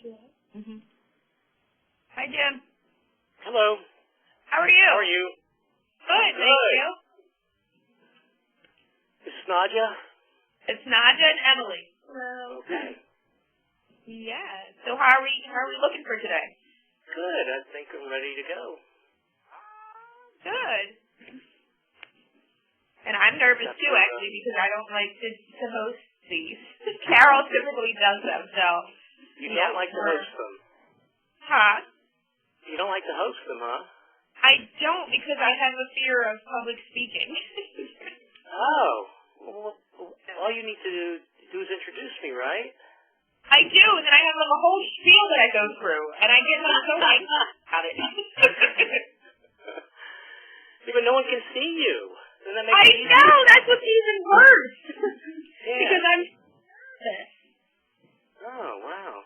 Mm-hmm. Hi, Jim. Hello. How are you? How are you? Good, thank you. This is Nadja? It's Nadja and Emily. Okay. Yeah. So how are we looking for today? Good. I think I'm ready to go. Good. And I'm nervous too, actually, because I don't like to host these. Carol typically does them, so. You don't like to host them? Huh? You don't like to host them, huh? I don't, because I have a fear of public speaking. Oh. Well, all you need to do is introduce me, right? I do, and then I have like a whole spiel that I go through, and I get so anxious about it. Even no one can see you. Doesn't that make I it easy? know, that's what's even worse. Yeah. Because I'm nervous. Oh, wow.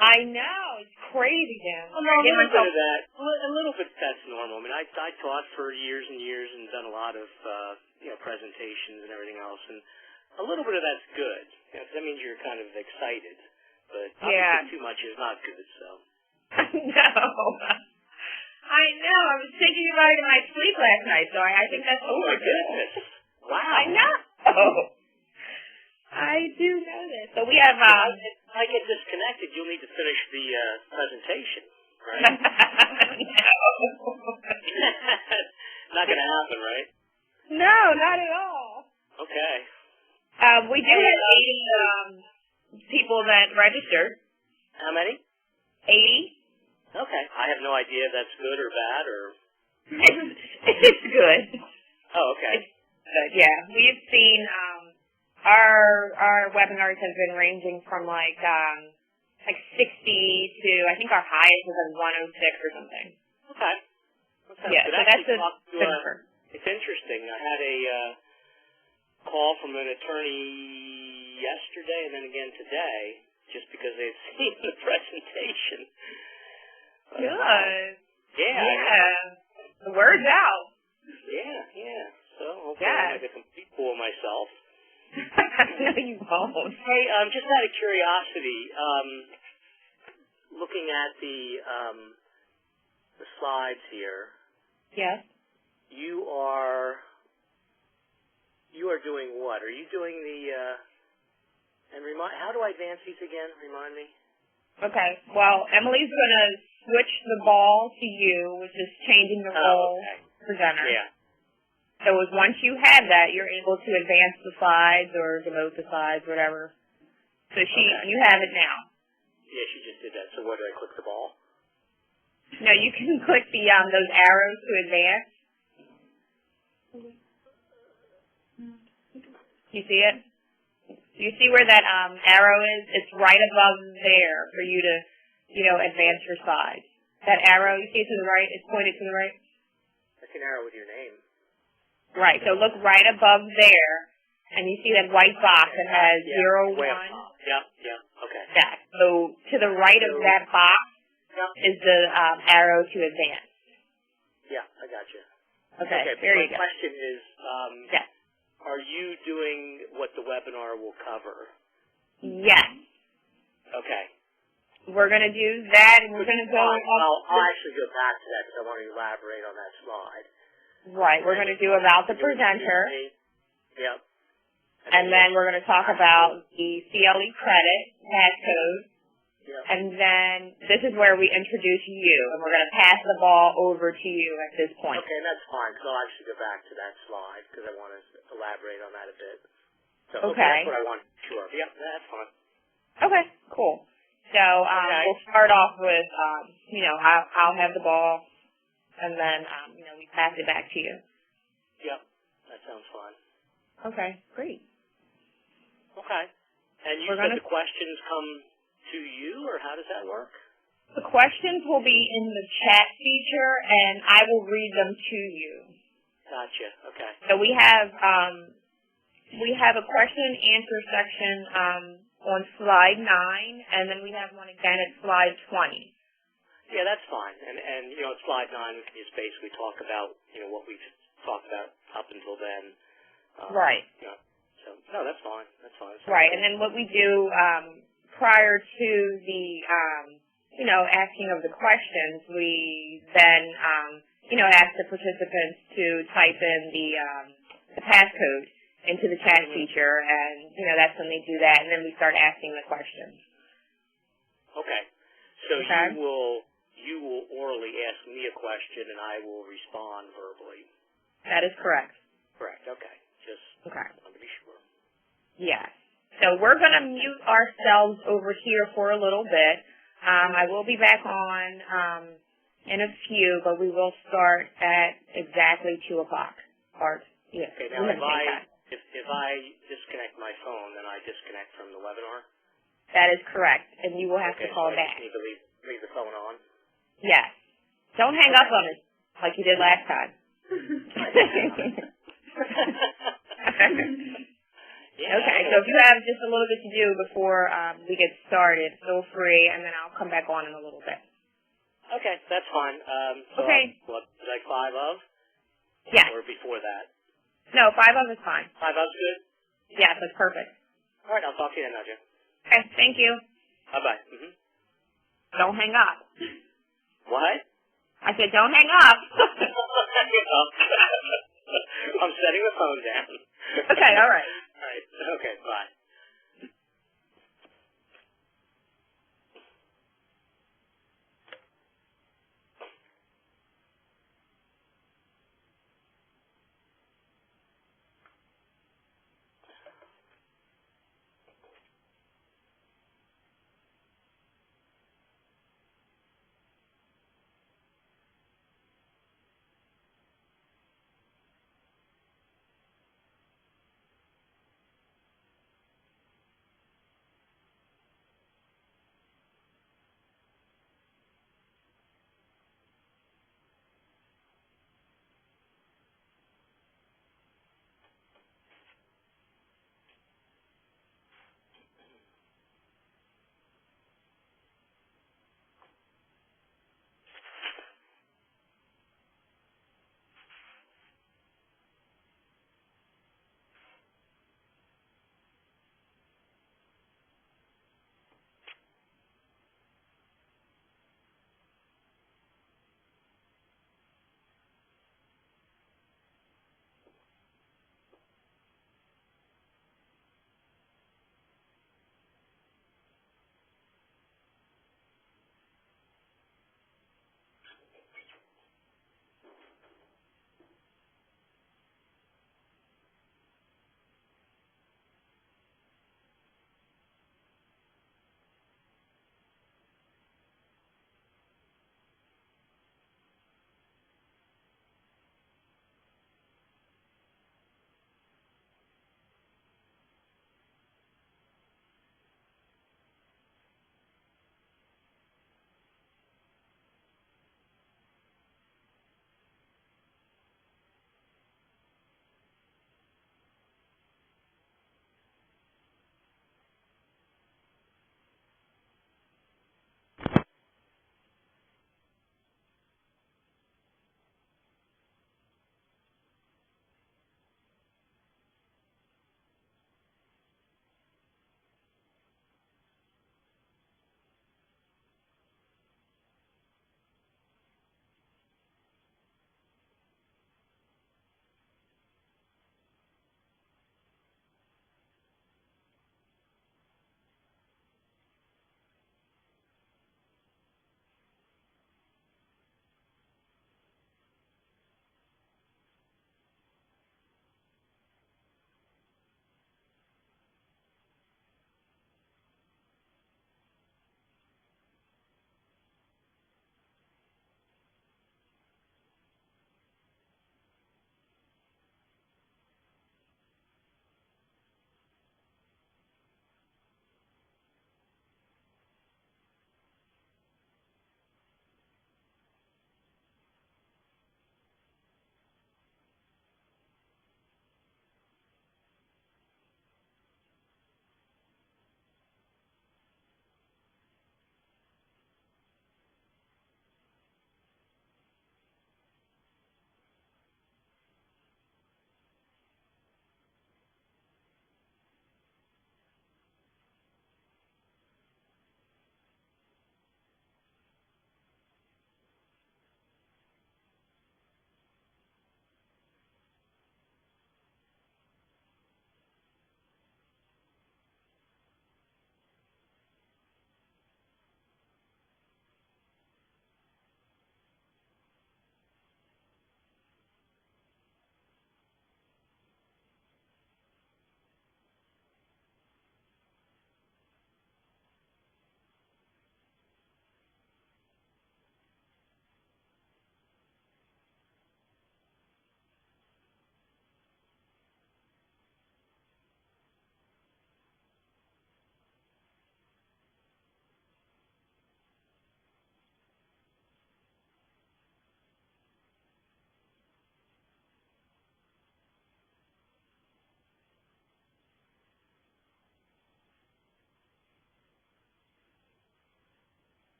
I know, it's crazy, Dan. Well, no, a little bit of that. A little bit that's normal. I mean, I taught for years and years and done a lot of presentations and everything else, and a little bit of that's good. You know, 'cause that means you're kind of excited, but obviously too much is not good. So. I know. I was thinking about it in my sleep last night, so I think that's Oh my goodness! Wow. I know. I do know this. So we have. If I get disconnected, you'll need to finish the presentation, right? No. Not going to happen, right? No, not at all. Okay. We do have 80 people that registered. How many? 80. Okay. I have no idea if that's good or bad or. It's good. Oh, okay. It's good. Yeah, we've seen. Our webinars have been ranging from like 60 to I think our highest was like 106 or something. Okay. Yeah, so that's a good number. It's interesting. I had a call from an attorney yesterday and then again today, just because they'd seen the presentation. Good. Yeah. The word's out. Yeah. So hopefully I'll make a complete fool of myself. No, you won't. Hey, just out of curiosity, looking at the slides here. Yes. You are doing what? Are you doing the how do I advance these again? Remind me. Okay. Well, Emily's gonna switch the ball to you, which is changing the role presenter. Yeah. So once you have that, you're able to advance the slides or demote the slides, whatever. So you have it now. Yeah, she just did that. So where do I click the ball? No, you can click the those arrows to advance. You see it? You see where that arrow is? It's right above there for you to, advance your slides. That arrow, you see it to the right? It's pointed to the right? That's an arrow with your name. Right, so look right above there, and you see that white box that has 0, 1. Yeah, okay. Yeah, so to the right of that box is the arrow to advance. Yeah, I got you. Okay, there you go. My question is, are you doing what the webinar will cover? Yes. Okay. We're going to do that, and we're going to go I'll actually go back to that because I want to elaborate on that slide. Right, we're going to do about the presenter. Yep. And then we're going to talk about the CLE credit, passcode. Yep. And then this is where we introduce you, and we're going to pass the ball over to you at this point. Okay, and that's fine, because I'll actually go back to that slide because I want to elaborate on that a bit. So, that's what I want. Sure. Yep, that's fine. Okay, cool. So we'll start off with, I'll have the ball. And then, we pass it back to you. Yep. That sounds fun. Okay, great. Okay. And you said the questions come to you, or how does that work? The questions will be in the chat feature, and I will read them to you. Gotcha. Okay. So we have a question and answer section on slide 9, and then we have one again at slide 20. Yeah, that's fine. And slide 9, we can just basically talk about, what we've talked about up until then. Right. So, no, that's fine. That's fine. Right. And then what we do prior to the, asking of the questions, we then, ask the participants to type in the passcode into the chat feature, and, that's when they do that, and then we start asking the questions. Okay. So you will orally ask me a question, and I will respond verbally. That is correct. Correct. Okay. Just want to be sure. Yes. So we're going to mute ourselves over here for a little bit. I will be back on in a few, but we will start at exactly 2 o'clock. Okay. Now, if I disconnect my phone, then I disconnect from the webinar? That is correct, and you will have to call back. I just need to leave the phone on? Yes. Don't hang up on us like you did last time. Okay, so if you have just a little bit to do before we get started, feel free, and then I'll come back on in a little bit. Okay, that's fine. Okay. Like 5 of? Yes. Or before that? No, 5 of is fine. 5 of is good? Yes, that's perfect. All right, I'll talk to you then, Nadja. Okay, thank you. Bye-bye. Mm-hmm. Don't hang up. What? I said don't hang up. I'm setting the phone down. Okay, all right. All right, okay, bye.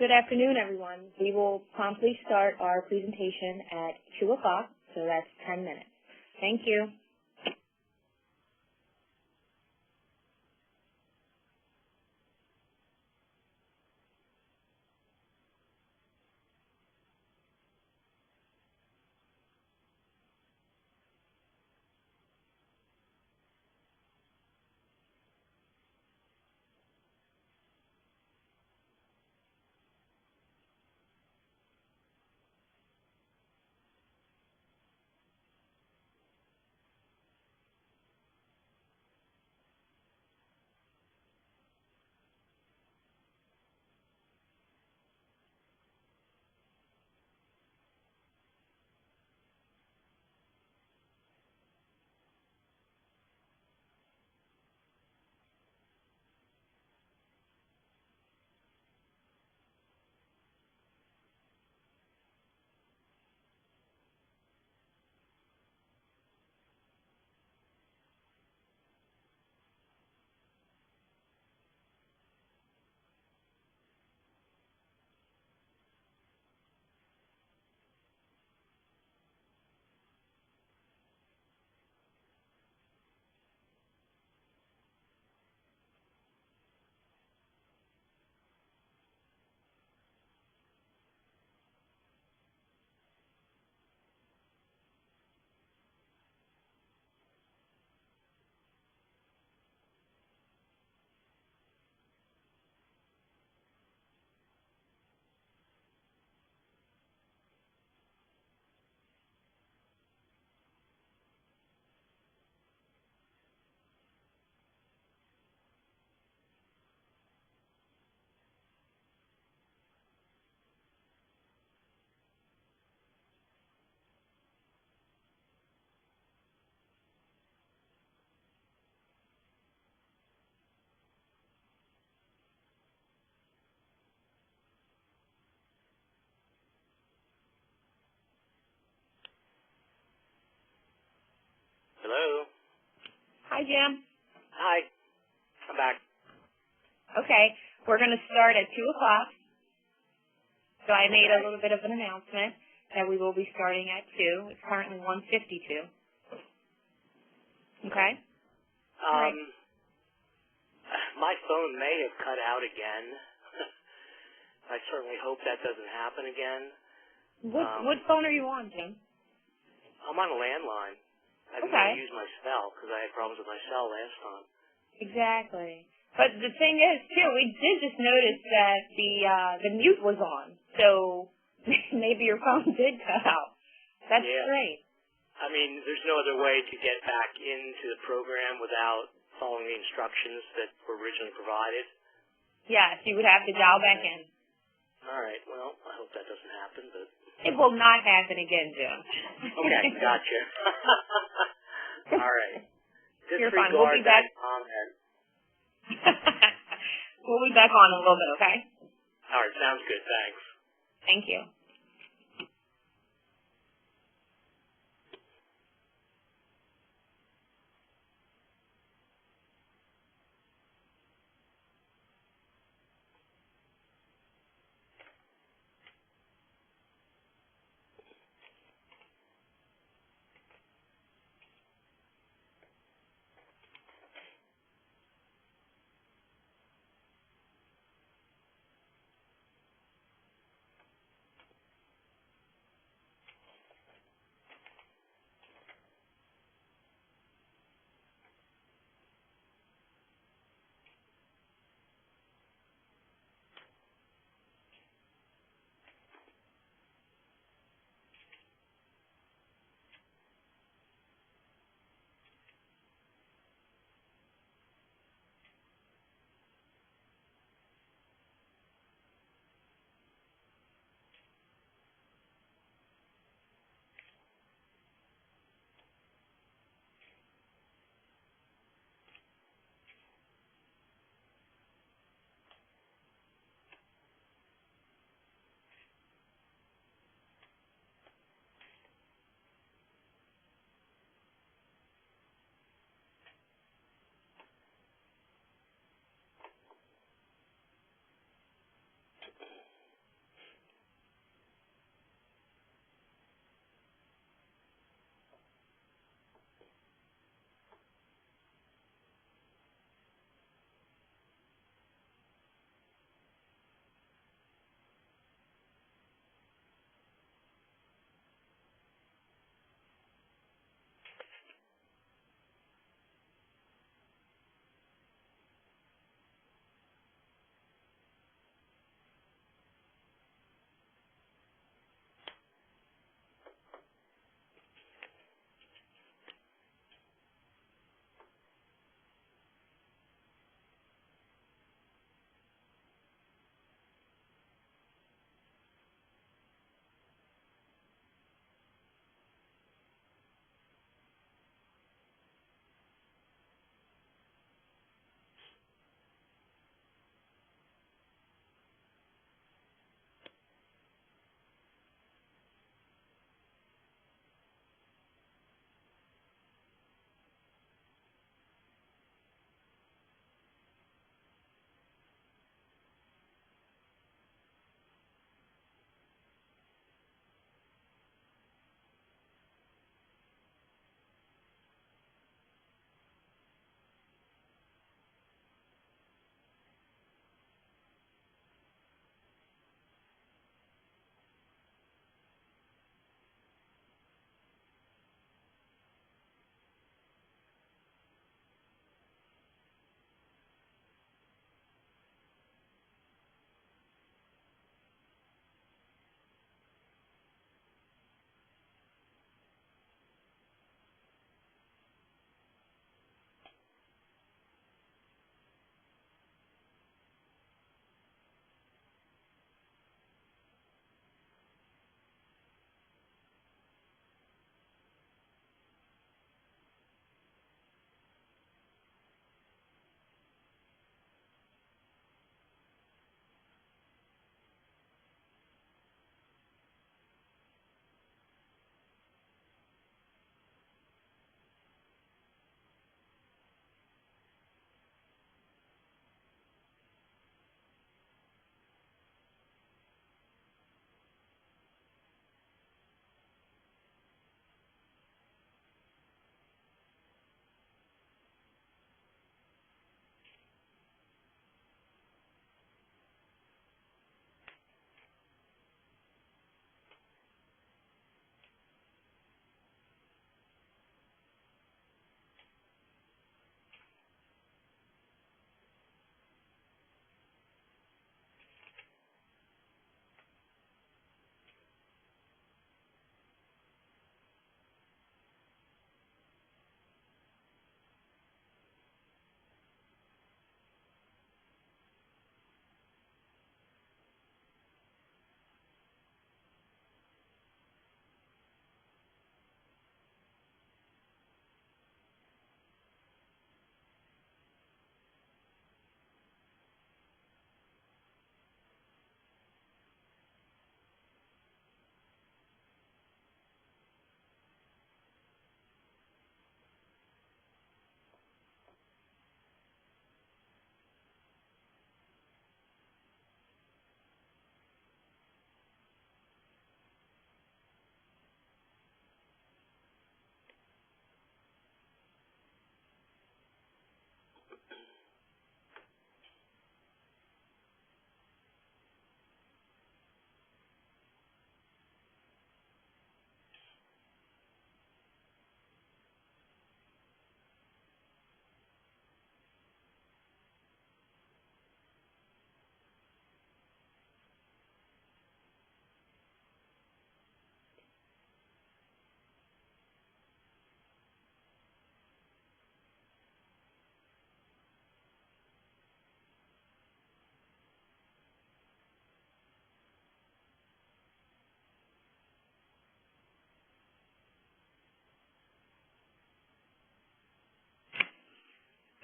Good afternoon, everyone. We will promptly start our presentation at 2 o'clock, so that's 10 minutes. Thank you. Hello? Hi, Jim. Hi. I'm back. Okay, we're going to start at 2 o'clock. So I made a little bit of an announcement that we will be starting at 2. It's currently 1:52. Okay? Right. My phone may have cut out again. I certainly hope that doesn't happen again. What phone are you on, Jim? I'm on a landline. I didn't Okay. use my cell because I had problems with my cell last time. Exactly. But the thing is, too, we did just notice that the mute was on. So maybe your phone did cut out. That's great. I mean, there's no other way to get back into the program without following the instructions that were originally provided. Yes, you would have to dial back in. All right. Well, I hope that doesn't happen, but... It will not happen again, Jim. Okay, gotcha. All right. You're fine. We'll be back. We'll be back on in a little bit, okay? All right, sounds good. Thanks. Thank you.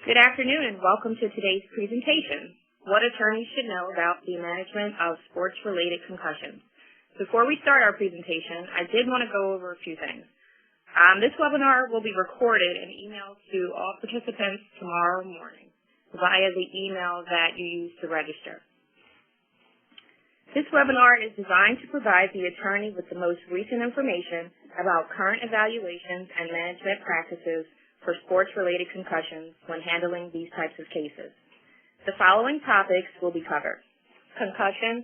Good afternoon and welcome to today's presentation, What Attorneys Should Know About the Management of Sports-Related Concussions. Before we start our presentation, I did want to go over a few things. This webinar will be recorded and emailed to all participants tomorrow morning via the email that you use to register. This webinar is designed to provide the attorney with the most recent information about current evaluations and management practices for sports-related concussions when handling these types of cases. The following topics will be covered: concussion,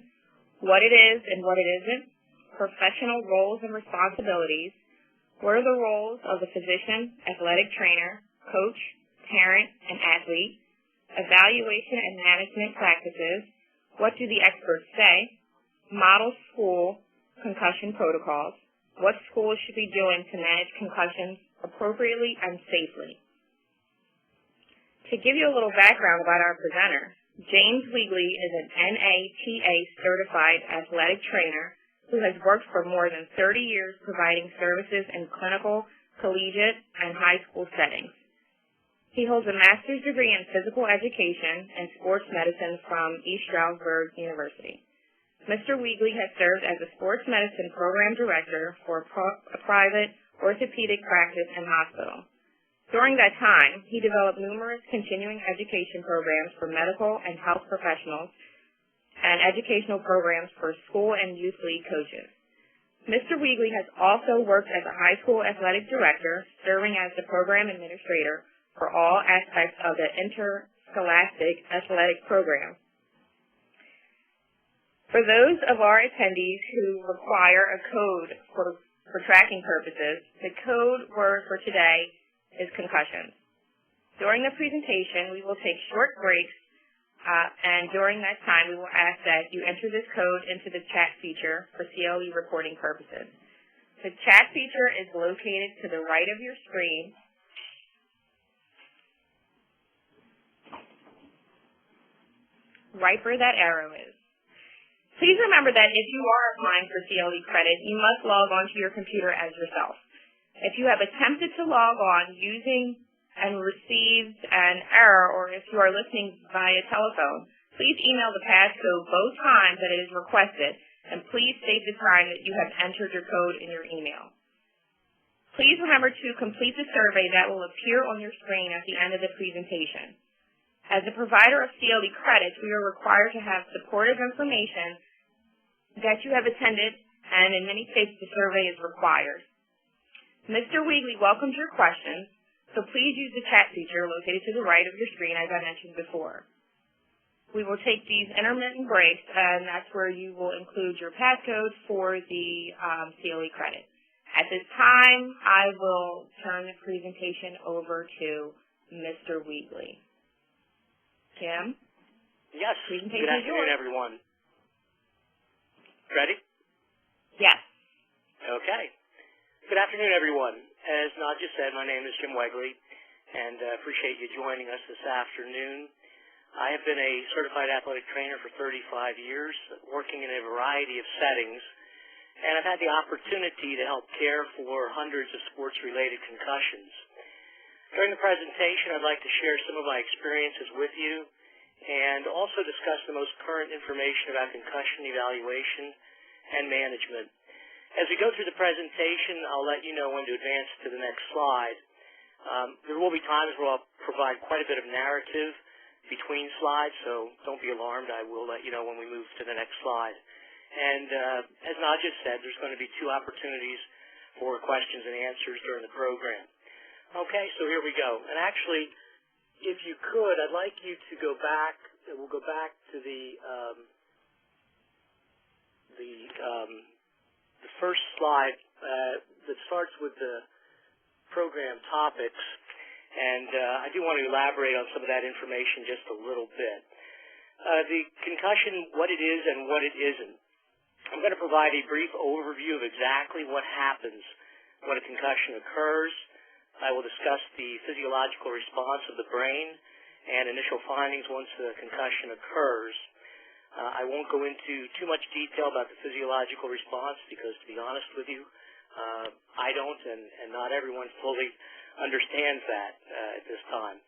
what it is and what it isn't, professional roles and responsibilities, what are the roles of the physician, athletic trainer, coach, parent, and athlete, evaluation and management practices, what do the experts say, model school concussion protocols, what schools should be doing to manage concussions appropriately and safely. To give you a little background about our presenter, James Weagley is an NATA certified athletic trainer who has worked for more than 30 years providing services in clinical, collegiate, and high school settings. He holds a master's degree in physical education and sports medicine from East Stroudsburg University. Mr. Weagley has served as a sports medicine program director for a private orthopedic practice and hospital. During that time, he developed numerous continuing education programs for medical and health professionals and educational programs for school and youth league coaches. Mr. Weagley has also worked as a high school athletic director, serving as the program administrator for all aspects of the interscholastic athletic program. For those of our attendees who require a code for tracking purposes, the code word for today is concussions. During the presentation, we will take short breaks, and during that time, we will ask that you enter this code into the chat feature for CLE reporting purposes. The chat feature is located to the right of your screen. Right where that arrow is. Please remember that if you are applying for CLE credit, you must log on to your computer as yourself. If you have attempted to log on using and received an error, or if you are listening via telephone, please email the passcode both times that it is requested, and please state the time that you have entered your code in your email. Please remember to complete the survey that will appear on your screen at the end of the presentation. As a provider of CLE credits, we are required to have supportive information that you have attended, and in many states the survey is required. Mr. Weagley welcomes your questions, so please use the chat feature located to the right of your screen as I mentioned before. We will take these intermittent breaks, and that's where you will include your passcode for the CLE credit. At this time, I will turn the presentation over to Mr. Weagley. Kim? Yes. Good afternoon, everyone. Ready? Yes. Okay. Good afternoon, everyone. As Nadja said, my name is Jim Weagley, and I appreciate you joining us this afternoon. I have been a certified athletic trainer for 35 years, working in a variety of settings, and I've had the opportunity to help care for hundreds of sports-related concussions. During the presentation, I'd like to share some of my experiences with you and also discuss the most current information about concussion evaluation and management. As we go through the presentation, I'll let you know when to advance to the next slide. There will be times where I'll provide quite a bit of narrative between slides, so don't be alarmed. I will let you know when we move to the next slide. And as Nadja said, there's going to be 2 opportunities for questions and answers during the program. Okay, so here we go. And actually, if you could, I'd like you to go back. We'll go back to the first slide that starts with the program topics. And I do want to elaborate on some of that information just a little bit. The concussion, what it is and what it isn't. I'm going to provide a brief overview of exactly what happens when a concussion occurs. I will discuss the physiological response of the brain and initial findings once the concussion occurs. I won't go into too much detail about the physiological response because, to be honest with you, I don't and not everyone fully understands that at this time.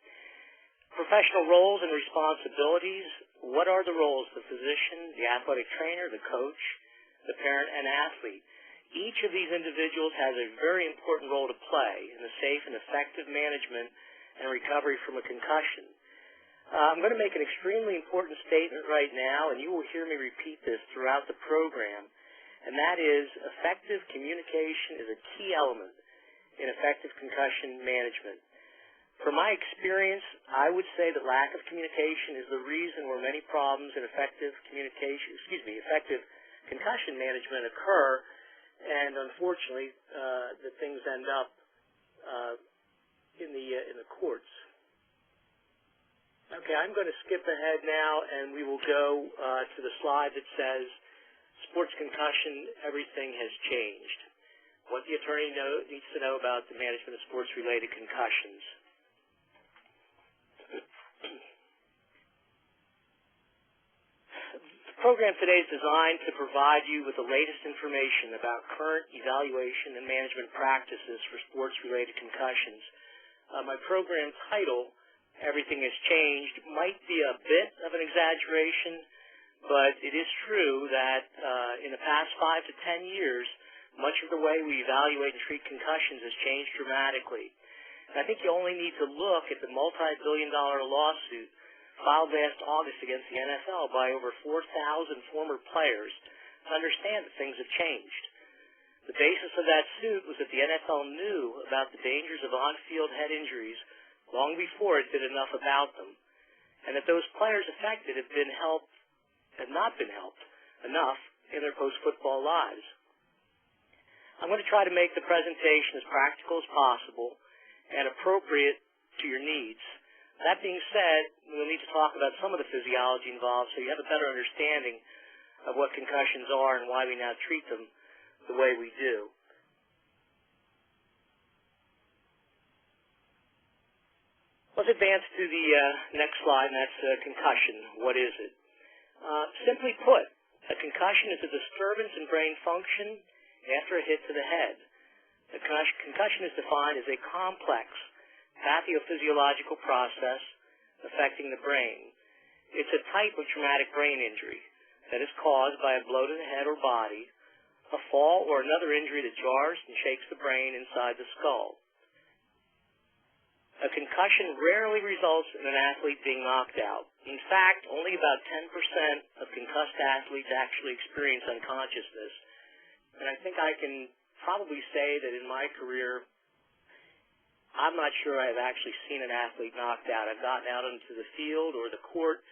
Professional roles and responsibilities. What are the roles? The physician, the athletic trainer, the coach, the parent, and athlete. Each of these individuals has a very important role to play in the safe and effective management and recovery from a concussion. I'm going to make an extremely important statement right now, and you will hear me repeat this throughout the program, and that is effective communication is a key element in effective concussion management. From my experience, I would say that lack of communication is the reason where many problems in effective concussion management occur, and unfortunately, the things end up in the courts. Okay, I'm going to skip ahead now, and we will go to the slide that says, sports concussion, everything has changed. What the attorney needs to know about the management of sports-related concussions. The program today is designed to provide you with the latest information about current evaluation and management practices for sports-related concussions. My program title, Everything Has Changed, might be a bit of an exaggeration, but it is true that in the past 5 to 10 years, much of the way we evaluate and treat concussions has changed dramatically. And I think you only need to look at the multi-billion-dollar lawsuit filed last August against the NFL by over 4,000 former players to understand that things have changed. The basis of that suit was that the NFL knew about the dangers of on-field head injuries long before it did enough about them, and that those players affected have not been helped enough in their post-football lives. I'm going to try to make the presentation as practical as possible and appropriate to your needs. That being said, we'll need to talk about some of the physiology involved so you have a better understanding of what concussions are and why we now treat them the way we do. Let's advance to the next slide, and that's concussion. What is it? Simply put, a concussion is a disturbance in brain function after a hit to the head. A concussion is defined as a complex pathophysiological process affecting the brain. It's a type of traumatic brain injury that is caused by a blow to the head or body, a fall, or another injury that jars and shakes the brain inside the skull. A concussion rarely results in an athlete being knocked out. In fact, only about 10% of concussed athletes actually experience unconsciousness. And I think I can probably say that in my career, I'm not sure I've actually seen an athlete knocked out. I've gotten out onto the field or the court,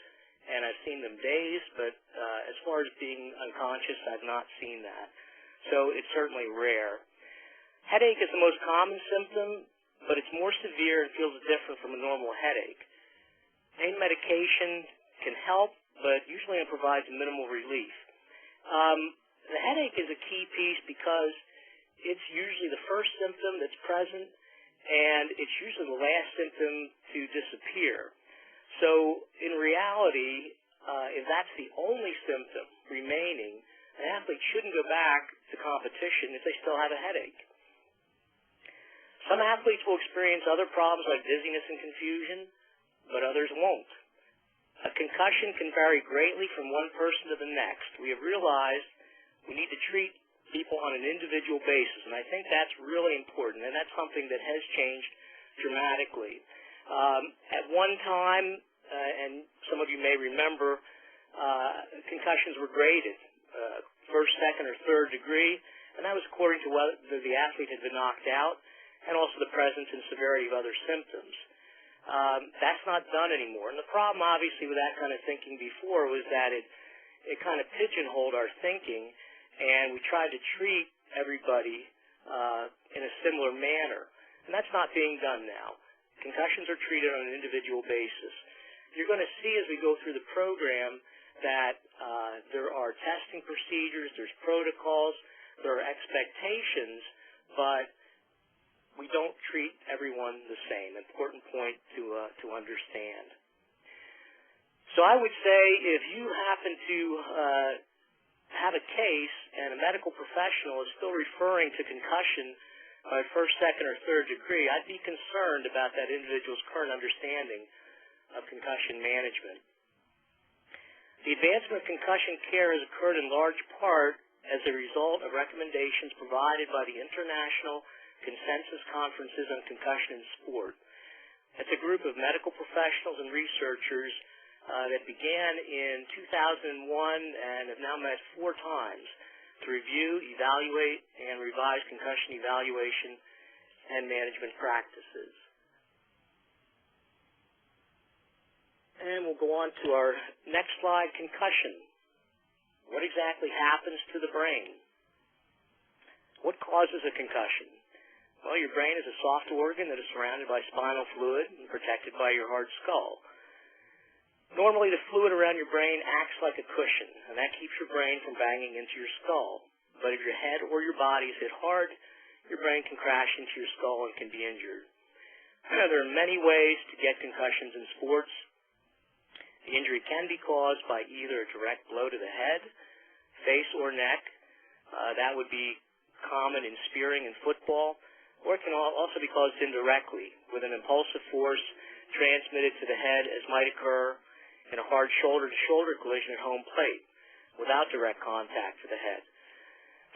and I've seen them dazed, but as far as being unconscious, I've not seen that. So it's certainly rare. Headache is the most common symptom, but it's more severe and feels different from a normal headache. Pain medication can help, but usually it provides minimal relief. The headache is a key piece because it's usually the first symptom that's present, and it's usually the last symptom to disappear. So in reality, if that's the only symptom remaining, an athlete shouldn't go back to competition if they still have a headache. Some athletes will experience other problems like dizziness and confusion, but others won't. A concussion can vary greatly from one person to the next. We have realized we need to treat people on an individual basis, and I think that's really important, and that's something that has changed dramatically. At one time, and some of you may remember, concussions were graded, first, second, or third degree, and that was according to whether the athlete had been knocked out and also the presence and severity of other symptoms. That's not done anymore, and the problem, obviously, with that kind of thinking before was that it kind of pigeonholed our thinking, and we tried to treat everybody in a similar manner. And that's not being done now. Concussions are treated on an individual basis. You're going to see as we go through the program that there are testing procedures, there's protocols, there are expectations, but we don't treat everyone the same. Important point to understand. So I would say if you happen to have a case and a medical professional is still referring to concussion by first, second, or third degree, I'd be concerned about that individual's current understanding of concussion management. The advancement of concussion care has occurred in large part as a result of recommendations provided by the International Consensus Conferences on Concussion in Sport. It's a group of medical professionals and researchers that began in 2001 and have now met 4 times to review, evaluate, and revise concussion evaluation and management practices. And we'll go on to our next slide, concussion. What exactly happens to the brain? What causes a concussion? Well, your brain is a soft organ that is surrounded by spinal fluid and protected by your hard skull. Normally, the fluid around your brain acts like a cushion, and that keeps your brain from banging into your skull. But if your head or your body is hit hard, your brain can crash into your skull and can be injured. There are many ways to get concussions in sports. The injury can be caused by either a direct blow to the head, face, or neck. That would be common in spearing and football, or it can also be caused indirectly with an impulsive force transmitted to the head, as might occur in a hard shoulder-to-shoulder collision at home plate without direct contact to the head.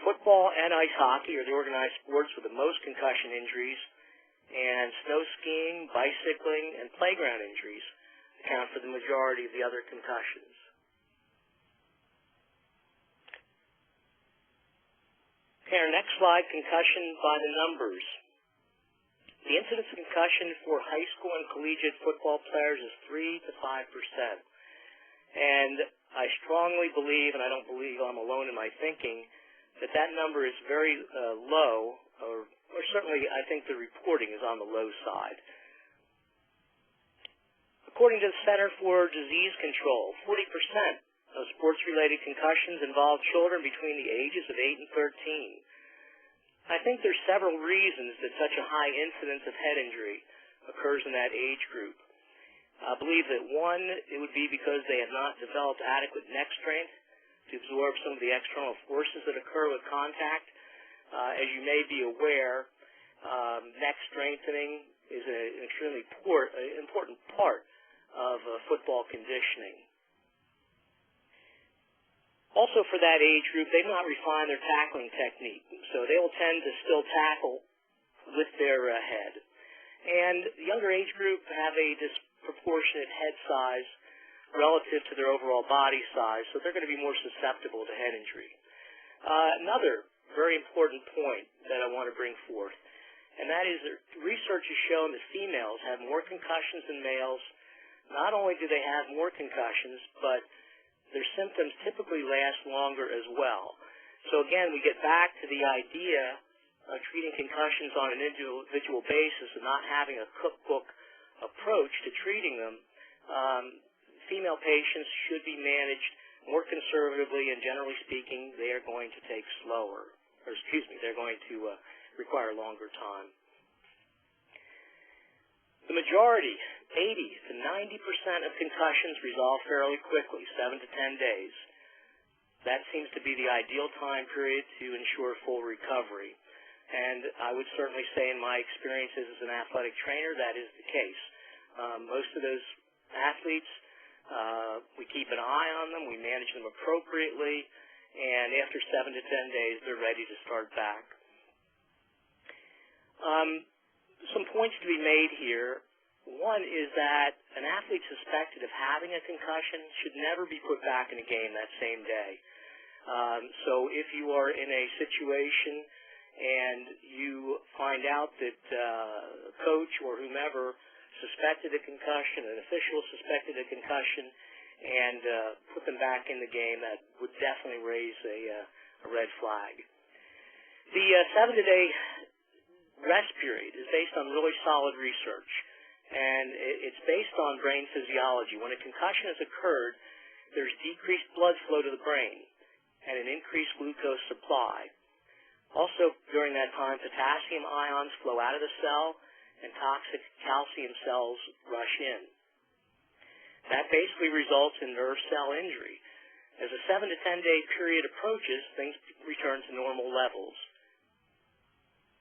Football and ice hockey are the organized sports with the most concussion injuries, and snow skiing, bicycling, and playground injuries account for the majority of the other concussions. Okay, our next slide, concussion by the numbers. The incidence of concussion for high school and collegiate football players is 3 to 5%. And I strongly believe, and I don't believe I'm alone in my thinking, that that number is very low, or certainly I think the reporting is on the low side. According to the Center for Disease Control, 40% of sports-related concussions involve children between the ages of 8 and 13. I think there's several reasons that such a high incidence of head injury occurs in that age group. I believe that one, it would be because they have not developed adequate neck strength to absorb some of the external forces that occur with contact. As you may be aware, neck strengthening is an extremely important part of football conditioning. Also for that age group, they've not refined their tackling technique, so they will tend to still tackle with their head. And the younger age group have a disproportionate head size relative to their overall body size, so they're going to be more susceptible to head injury. Another very important point that I want to bring forth, and that is that research has shown that females have more concussions than males. Not only do they have more concussions, but their symptoms typically last longer as well. So again, we get back to the idea of treating concussions on an individual basis and not having a cookbook approach to treating them. Female patients should be managed more conservatively, and generally speaking, they are going to take they're going to require longer time. The majority, 80 to 90% of concussions resolve fairly quickly, 7 to 10 days. That seems to be the ideal time period to ensure full recovery. And I would certainly say in my experiences as an athletic trainer, that is the case. Most of those athletes, we keep an eye on them, we manage them appropriately, and after 7 to 10 days, they're ready to start back. Some points to be made here. One is that an athlete suspected of having a concussion should never be put back in a game that same day. So if you are in a situation and you find out that a coach or whomever suspected a concussion, an official suspected a concussion, and put them back in the game, that would definitely raise a red flag. The 7-day rest period is based on really solid research, and it's based on brain physiology. When a concussion has occurred, there's decreased blood flow to the brain and an increased glucose supply. Also, during that time, potassium ions flow out of the cell and toxic calcium cells rush in. That basically results in nerve cell injury. As a 7 to 10 day period approaches, things return to normal levels.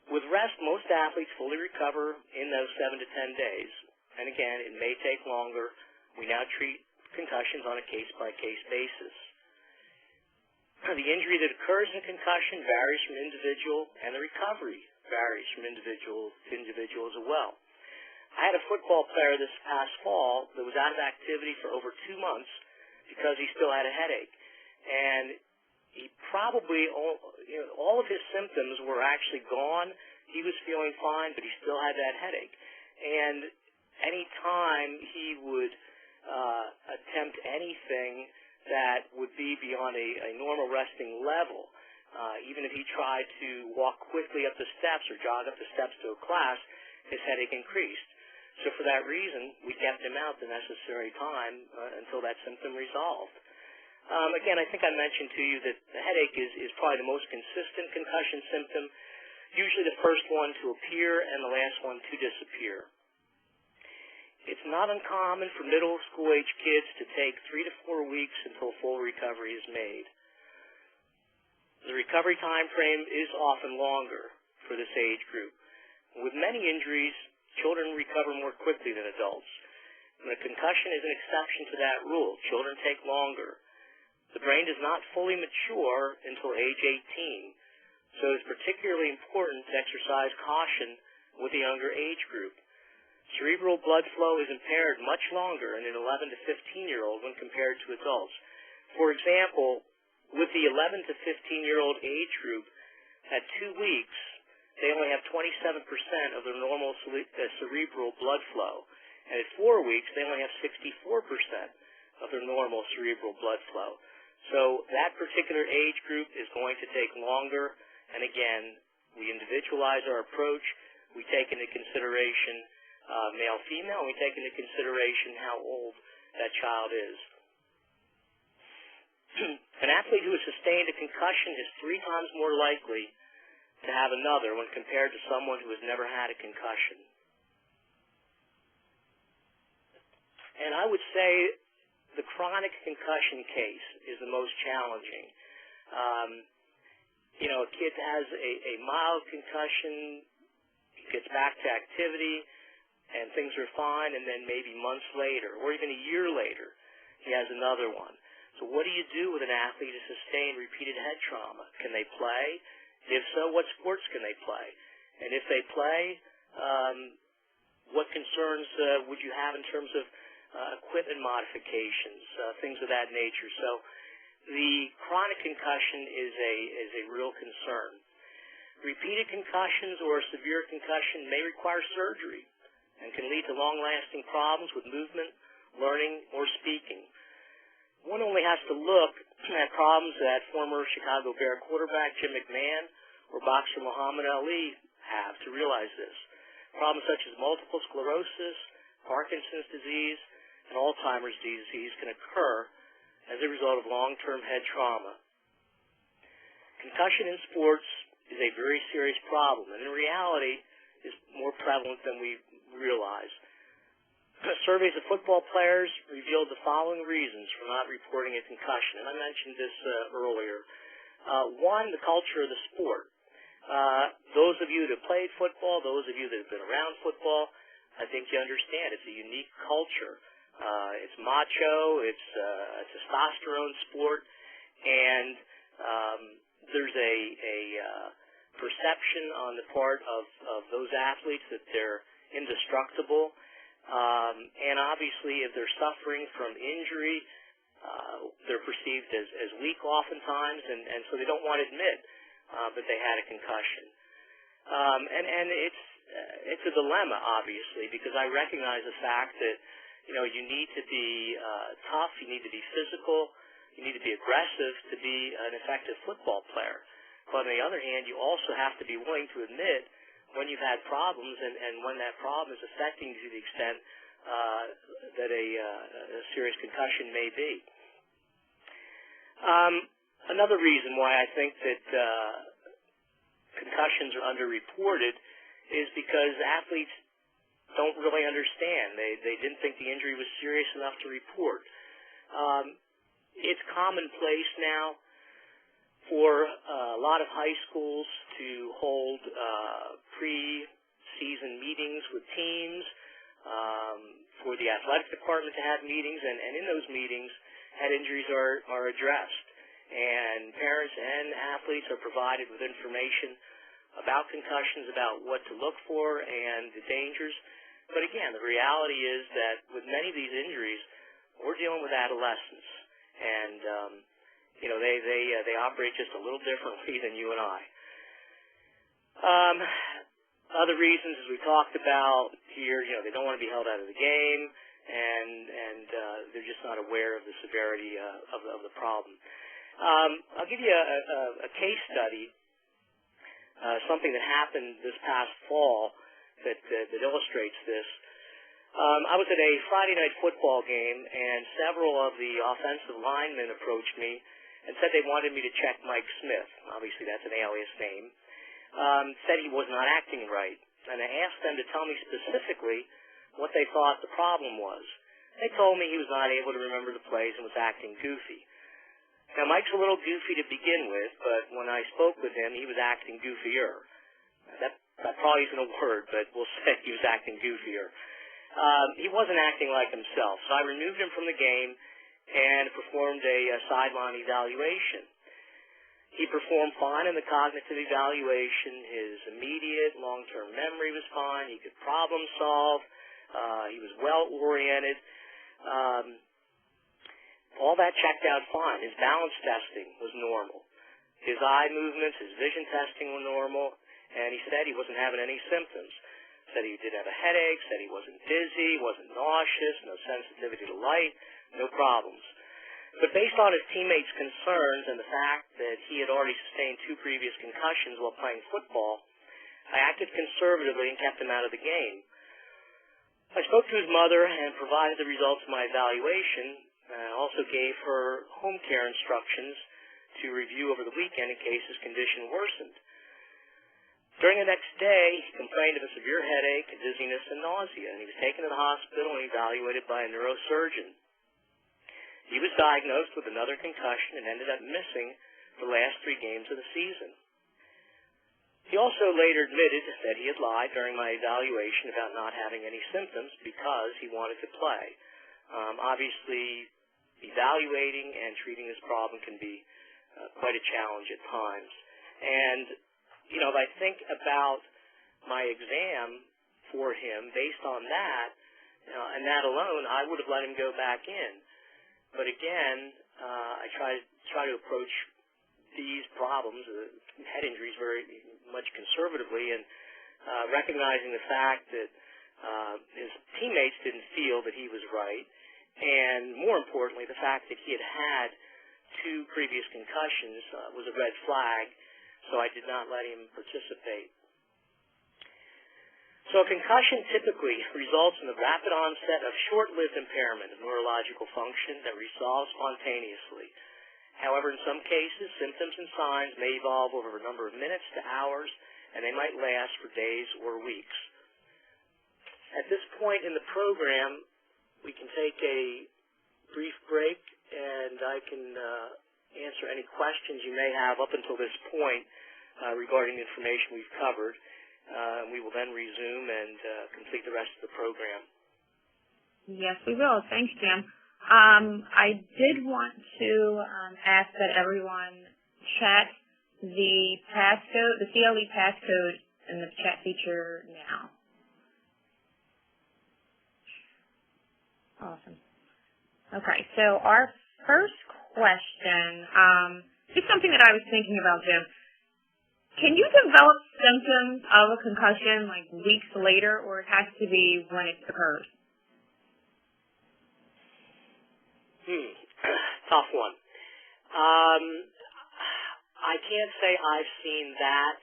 With rest, most athletes fully recover in those 7 to 10 days. And again, it may take longer We now treat concussions on a case-by-case basis. The injury that occurs in concussion varies from individual, and the recovery varies from individual to individual as well. I had a football player this past fall that was out of activity for over 2 months because he still had a headache. And he probably, all of his symptoms were actually gone. He was feeling fine, but he still had that headache. And any time he would attempt anything that would be beyond a normal resting level, even if he tried to walk quickly up the steps or jog up the steps to a class, his headache increased. So for that reason, we kept him out the necessary time until that symptom resolved. Again, I think I mentioned to you that the headache is probably the most consistent concussion symptom, usually the first one to appear and the last one to disappear. It's not uncommon for middle school age kids to take 3 to 4 weeks until full recovery is made. The recovery time frame is often longer for this age group. With many injuries, children recover more quickly than adults. And a concussion is an exception to that rule. Children take longer. The brain does not fully mature until age 18, so it's particularly important to exercise caution with the younger age group. Cerebral blood flow is impaired much longer in an 11 to 15-year-old when compared to adults. For example, with the 11 to 15-year-old age group, at 2 weeks, they only have 27% of their normal cerebral blood flow. And at 4 weeks, they only have 64% of their normal cerebral blood flow. So that particular age group is going to take longer. And again, we individualize our approach. We take into consideration male, female, and we take into consideration how old that child is. An athlete who has sustained a concussion is 3 times more likely to have another when compared to someone who has never had a concussion. And I would say the chronic concussion case is the most challenging. A kid has a mild concussion, gets back to activity, and things are fine, and then maybe months later, or even a year later, he has another one. So what do you do with an athlete who sustained repeated head trauma? Can they play? If so, what sports can they play? And if they play, what concerns would you have in terms of equipment modifications, things of that nature? So the chronic concussion is a real concern. Repeated concussions or severe concussion may require surgery and can lead to long-lasting problems with movement, learning, or speaking. One only has to look at problems that former Chicago Bear quarterback Jim McMahon or boxer Muhammad Ali have to realize this. Problems such as multiple sclerosis, Parkinson's disease, and Alzheimer's disease can occur as a result of long-term head trauma. Concussion in sports is a very serious problem, and in reality is more prevalent than we realize. Surveys of football players revealed the following reasons for not reporting a concussion, and I mentioned this earlier. One, the culture of the sport. Those of you that played football, those of you that have been around football, I think you understand it's a unique culture. It's macho, it's a testosterone sport, and there's a perception on the part of those athletes that they're indestructible. And obviously, if they're suffering from injury, they're perceived as weak oftentimes, and so they don't want to admit that they had a concussion. And it's a dilemma, obviously, because I recognize the fact that you need to be tough, you need to be physical, you need to be aggressive to be an effective football player. But on the other hand, you also have to be willing to admit when you've had problems and when that problem is affecting you to the extent that a serious concussion may be. Another reason why I think that concussions are underreported is because athletes don't really understand. They didn't think the injury was serious enough to report. It's commonplace now for a lot of high schools to hold pre-season meetings with teams for the athletic department to have meetings, and in those meetings, head injuries are addressed. And parents and athletes are provided with information about concussions, about what to look for and the dangers. But again, the reality is that with many of these injuries, we're dealing with adolescents, and they operate just a little differently than you and I. Other reasons, as we talked about here, they don't want to be held out of the game, and they're just not aware of the severity of the problem. I'll give you a case study, something that happened this past fall that illustrates this. I was at a Friday night football game, and several of the offensive linemen approached me and said they wanted me to check Mike Smith. Obviously, that's an alias name. Said he was not acting right, and I asked them to tell me specifically what they thought the problem was. They told me he was not able to remember the plays and was acting goofy. Now, Mike's a little goofy to begin with, but when I spoke with him, he was acting goofier. That probably isn't a word, but we'll say he was acting goofier. He wasn't acting like himself, so I removed him from the game and performed a sideline evaluation. He performed fine in the cognitive evaluation. His immediate long-term memory was fine. He could problem solve. He was well-oriented. All that checked out fine. His balance testing was normal. His eye movements, his vision testing were normal, and he said he wasn't having any symptoms. Said he did have a headache, said he wasn't dizzy, wasn't nauseous, no sensitivity to light, no problems. But based on his teammates' concerns and the fact that he had already sustained 2 previous concussions while playing football, I acted conservatively and kept him out of the game. I spoke to his mother and provided the results of my evaluation, and also gave her home care instructions to review over the weekend in case his condition worsened. During the next day, he complained of a severe headache, dizziness, and nausea, and he was taken to the hospital and evaluated by a neurosurgeon. He was diagnosed with another concussion and ended up missing the last 3 games of the season. He also later admitted that he had lied during my evaluation about not having any symptoms because he wanted to play. Obviously, evaluating and treating this problem can be quite a challenge at times. And, if I think about my exam for him, based on that, and that alone, I would have let him go back in. But again, I try to approach these problems, head injuries, very much conservatively, and recognizing the fact that his teammates didn't feel that he was right, and more importantly, the fact that he had had 2 previous concussions was a red flag, so I did not let him participate. So a concussion typically results in the rapid onset of short-lived impairment of neurological function that resolves spontaneously. However, in some cases, symptoms and signs may evolve over a number of minutes to hours, and they might last for days or weeks. At this point in the program, we can take a brief break, and I can answer any questions you may have up until this point regarding the information we've covered. We will then resume and complete the rest of the program. Yes, we will. Thanks, Jim. I did want to ask that everyone chat the passcode, the CLE passcode in the chat feature now. Awesome. Okay, so our first question is something that I was thinking about, Jim. Can you develop symptoms of a concussion like weeks later, or it has to be when it occurs? Tough one. I can't say I've seen that.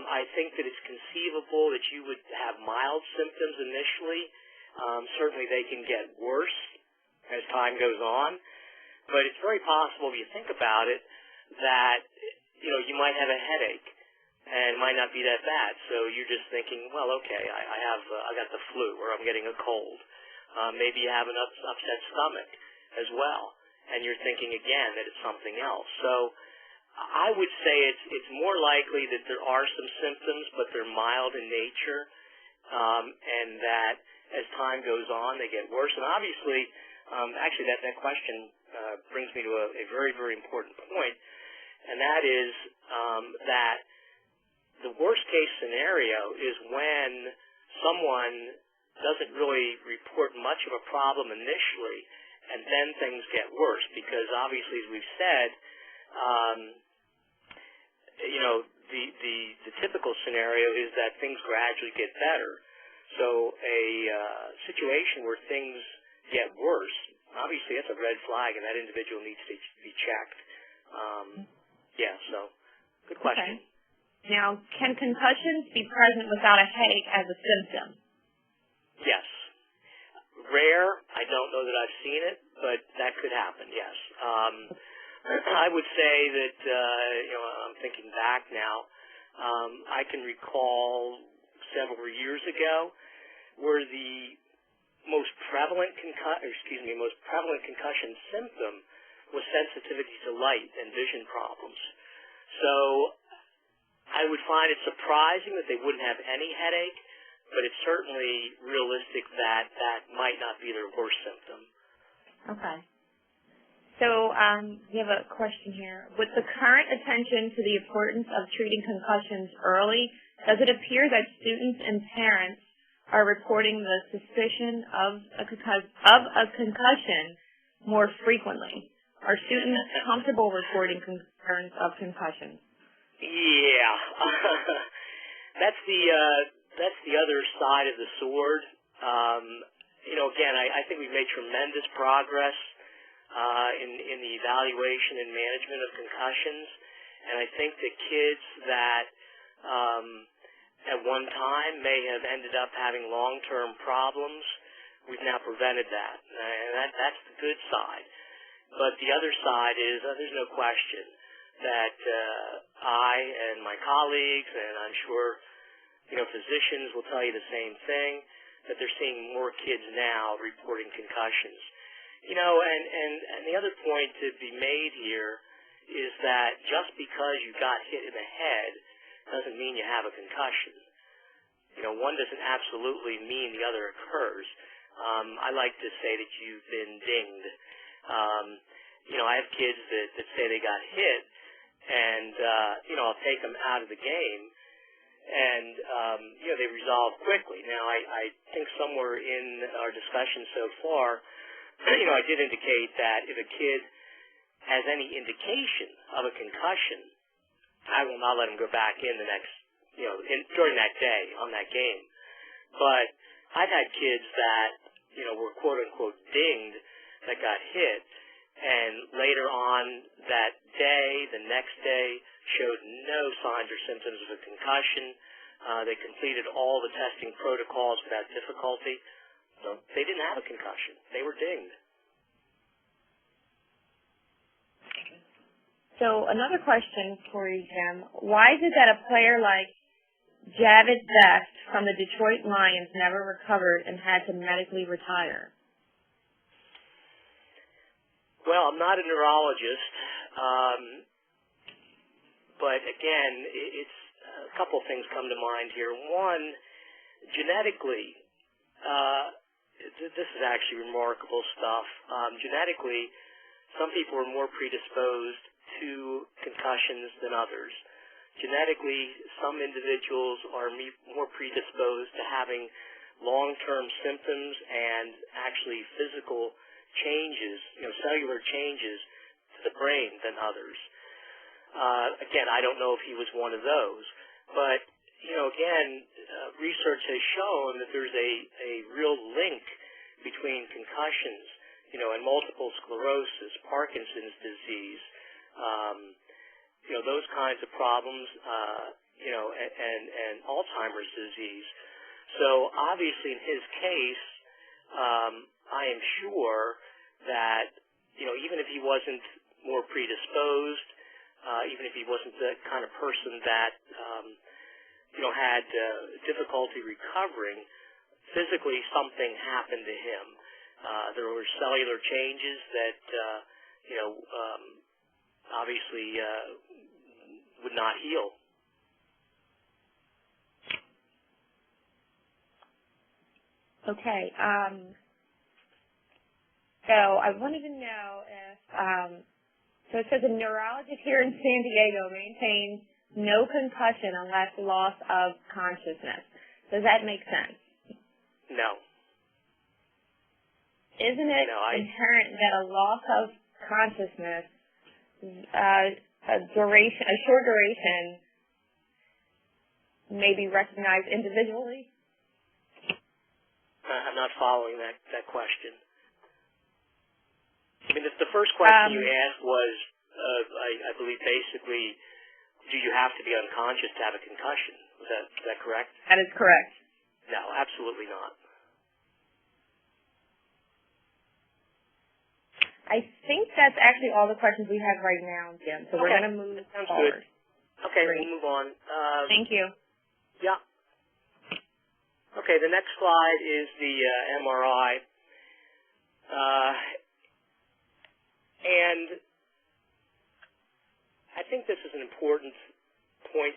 I think that it's conceivable that you would have mild symptoms initially. Certainly they can get worse as time goes on. But it's very possible, if you think about it, that you might have a headache, and it might not be that bad. So you're just thinking, well, okay, I got the flu, or I'm getting a cold. Maybe you have an upset stomach as well, and you're thinking again that it's something else. So I would say it's more likely that there are some symptoms, but they're mild in nature. and that as time goes on, they get worse. And obviously, actually, that question brings me to a very, very important point, and that is that the worst-case scenario is when someone doesn't really report much of a problem initially, and then things get worse, because obviously, as we've said, the typical scenario is that things gradually get better. So a situation where things get worse, obviously that's a red flag, and that individual needs to be checked. So good question. Okay. Now, can concussions be present without a headache as a symptom? Yes. Rare. I don't know that I've seen it, but that could happen, yes. I would say that, I'm thinking back now, I can recall several years ago where the most prevalent concussion symptom was sensitivity to light and vision problems. So I would find it surprising that they wouldn't have any headache, but it's certainly realistic that that might not be their worst symptom. Okay. So we have a question here. With the current attention to the importance of treating concussions early, does it appear that students and parents are reporting the suspicion of a concussion more frequently? Are students comfortable reporting concerns of concussions? Yeah. That's the other side of the sword. Again, I think we've made tremendous progress in the evaluation and management of concussions, and I think the kids that at one time may have ended up having long-term problems, we've now prevented that, and that's the good side. But the other side is there's no question that I and my colleagues, and I'm sure physicians will tell you the same thing, that they're seeing more kids now reporting concussions. And the other point to be made here is that just because you got hit in the head doesn't mean you have a concussion. One doesn't absolutely mean the other occurs. I like to say that you've been dinged. I have kids that say they got hit, and I'll take them out of the game, and they resolve quickly. Now, I think somewhere in our discussion so far, I did indicate that if a kid has any indication of a concussion, I will not let him go back in the next, during that day on that game. But I've had kids that, were quote-unquote dinged that got hit, and later on that day, the next day, showed no signs or symptoms of a concussion. They completed all the testing protocols without difficulty. So they didn't have a concussion. They were dinged. So another question for you, Jim. Why is it that a player like Javid Best from the Detroit Lions never recovered and had to medically retire? Well, I'm not a neurologist, but again, it's a couple things come to mind here. One, genetically, this is actually remarkable stuff. Genetically, some people are more predisposed to concussions than others. Genetically, some individuals are more predisposed to having long-term symptoms and actually physical changes, cellular changes to the brain than others. Again, I don't know if he was one of those, but research has shown that there's a real link between concussions, and multiple sclerosis, Parkinson's disease, those kinds of problems, and Alzheimer's disease. So obviously in his case, I am sure that, even if he wasn't more predisposed, even if he wasn't the kind of person that, had difficulty recovering, physically something happened to him. There were cellular changes that, obviously would not heal. Okay. So I wanted to know if, so it says a neurologist here in San Diego maintains no concussion unless loss of consciousness. Does that make sense? No. Isn't it inherent that a loss of consciousness, a short duration, may be recognized individually? I'm not following that question. I mean, the first question you asked was, I believe, basically, do you have to be unconscious to have a concussion? Is that correct? That is correct. No, absolutely not. I think that's actually all the questions we have right now, Jim. So we're going to move forward. Good. Okay, Great. We'll move on. Thank you. Yeah. Okay, the next slide is the MRI. And I think this is an important point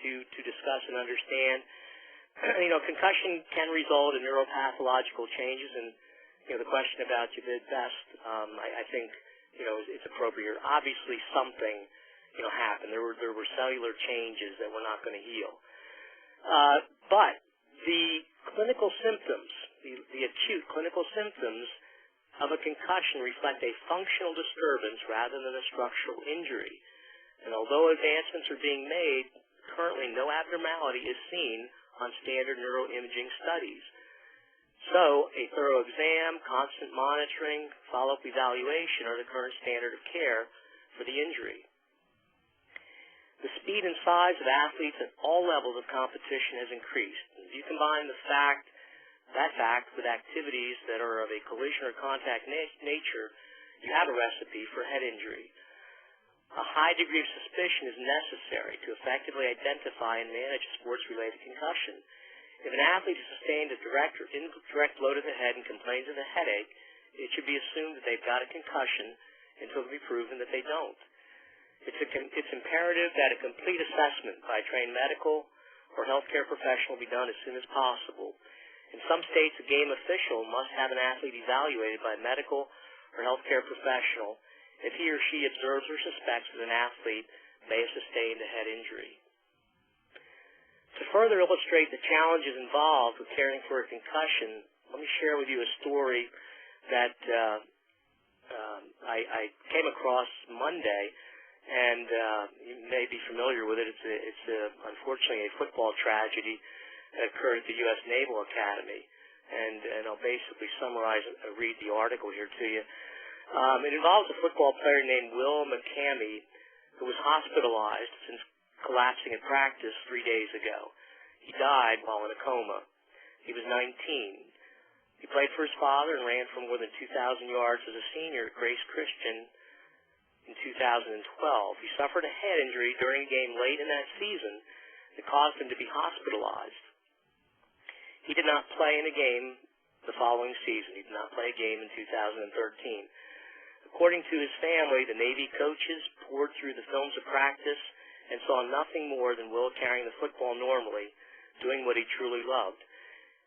to discuss and understand. Concussion can result in neuropathological changes, and the question about you did best, I think, it's appropriate. Obviously, something, happened. There were cellular changes that we're not going to heal. But the clinical symptoms, the acute clinical symptoms of a concussion reflect a functional disturbance rather than a structural injury. And although advancements are being made, currently no abnormality is seen on standard neuroimaging studies. So a thorough exam, constant monitoring, follow-up evaluation are the current standard of care for the injury. The speed and size of athletes at all levels of competition has increased. If you combine that fact with activities that are of a collision or contact nature, you have a recipe for head injury. A high degree of suspicion is necessary to effectively identify and manage a sports-related concussion. If an athlete has sustained a direct or indirect blow to the head and complains of a headache, it should be assumed that they've got a concussion until it can be proven that they don't. It's imperative that a complete assessment by a trained medical or healthcare professional be done as soon as possible. In some states, a game official must have an athlete evaluated by a medical or healthcare professional if he or she observes or suspects that an athlete may have sustained a head injury. To further illustrate the challenges involved with caring for a concussion, let me share with you a story that I came across Monday, and you may be familiar with it. It's unfortunately a football tragedy that occurred at the U.S. Naval Academy, and I'll basically summarize and read the article here to you. It involves a football player named Will McCamey, who was hospitalized since collapsing at practice 3 days ago. He died while in a coma. He was 19. He played for his father and ran for more than 2,000 yards as a senior at Grace Christian in 2012. He suffered a head injury during a game late in that season that caused him to be hospitalized. He did not play in a game the following season. He did not play a game in 2013. According to his family, the Navy coaches poured through the films of practice and saw nothing more than Will carrying the football normally, doing what he truly loved.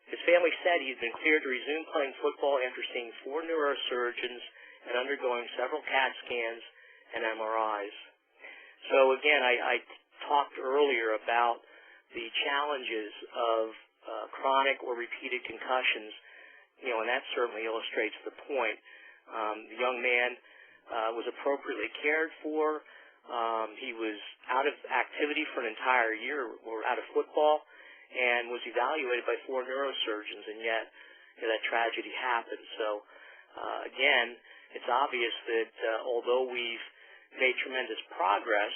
His family said he had been cleared to resume playing football after seeing 4 neurosurgeons and undergoing several CAT scans and MRIs. So again, I talked earlier about the challenges of chronic or repeated concussions, and that certainly illustrates the point. The young man was appropriately cared for. He was out of activity for an entire year, or out of football, and was evaluated by 4 neurosurgeons, and yet that tragedy happened. So again, it's obvious that although we've made tremendous progress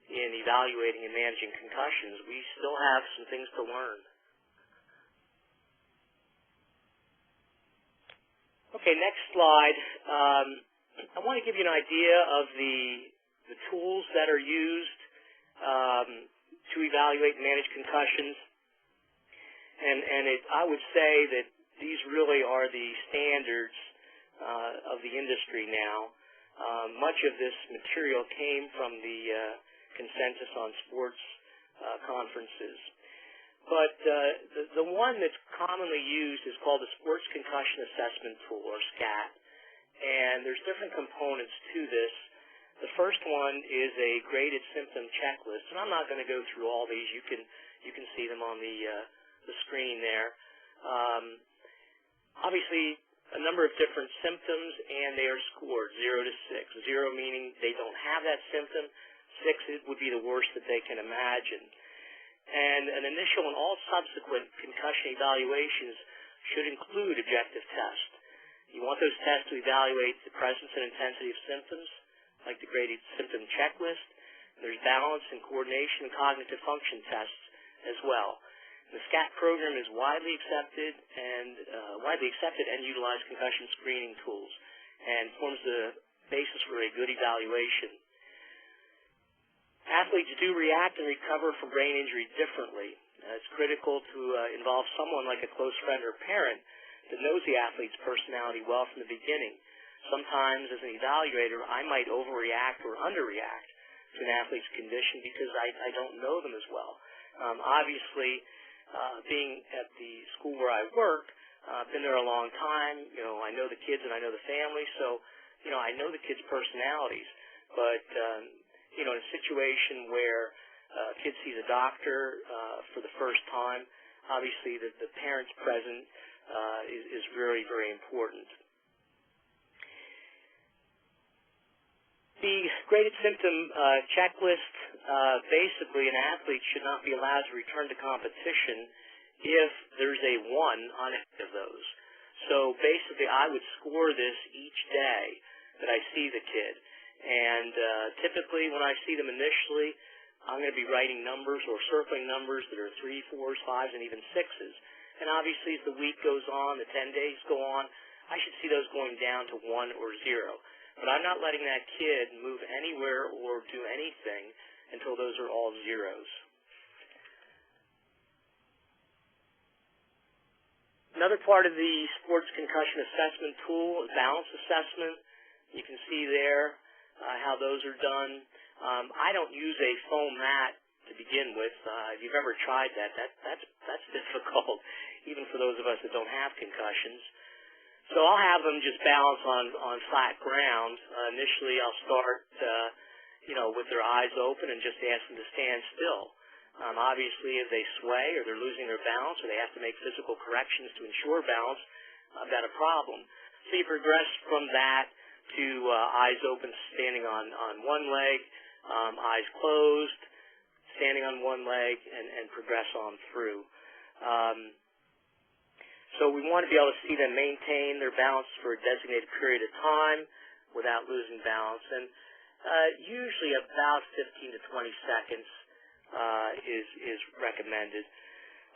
in evaluating and managing concussions, we still have some things to learn. Okay, next slide. I want to give you an idea of the tools that are used to evaluate and manage concussions. And I would say that these really are the standards of the industry now. Much of this material came from the Consensus on Sports conferences. But the one that's commonly used is called the Sports Concussion Assessment Tool, or SCAT. And there's different components to this. The first one is a graded symptom checklist, and I'm not going to go through all these. You can see them on the screen there. Obviously, a number of different symptoms, and they are scored 0 to 6. 0 meaning they don't have that symptom. 6 would be the worst that they can imagine. And an initial and all subsequent concussion evaluations should include objective tests. You want those tests to evaluate the presence and intensity of symptoms, like the graded symptom checklist. There's balance and coordination and cognitive function tests as well. The SCAT program is widely accepted and utilized concussion screening tools and forms the basis for a good evaluation. Athletes do react and recover from brain injury differently. It's critical to involve someone like a close friend or parent that knows the athlete's personality well from the beginning. Sometimes, as an evaluator, I might overreact or underreact to an athlete's condition because I don't know them as well. Obviously, being at the school where I work, I've been there a long time. I know the kids and I know the family, so I know the kids' personalities. But in a situation where a kid sees a doctor for the first time, obviously the parents present is very, very important. The graded symptom checklist, basically an athlete should not be allowed to return to competition if there's a 1 on any of those. So basically I would score this each day that I see the kid. And typically when I see them initially, I'm going to be writing numbers or circling numbers that are 3s, 4s, 5s, and even 6s. And obviously as the week goes on, the 10 days go on, I should see those going down to 1 or 0. But I'm not letting that kid move anywhere or do anything until those are all 0s. Another part of the sports concussion assessment tool is balance assessment. You can see there how those are done. I don't use a foam mat to begin with. If you've ever tried that's difficult, even for those of us that don't have concussions. So I'll have them just balance on flat ground. Initially, I'll start, with their eyes open and just ask them to stand still. Obviously, if they sway or they're losing their balance or they have to make physical corrections to ensure balance, I've got a problem. So you progress from that to eyes open, standing on one leg, eyes closed, standing on one leg, and progress on through. So we want to be able to see them maintain their balance for a designated period of time without losing balance. And usually about 15 to 20 seconds is recommended.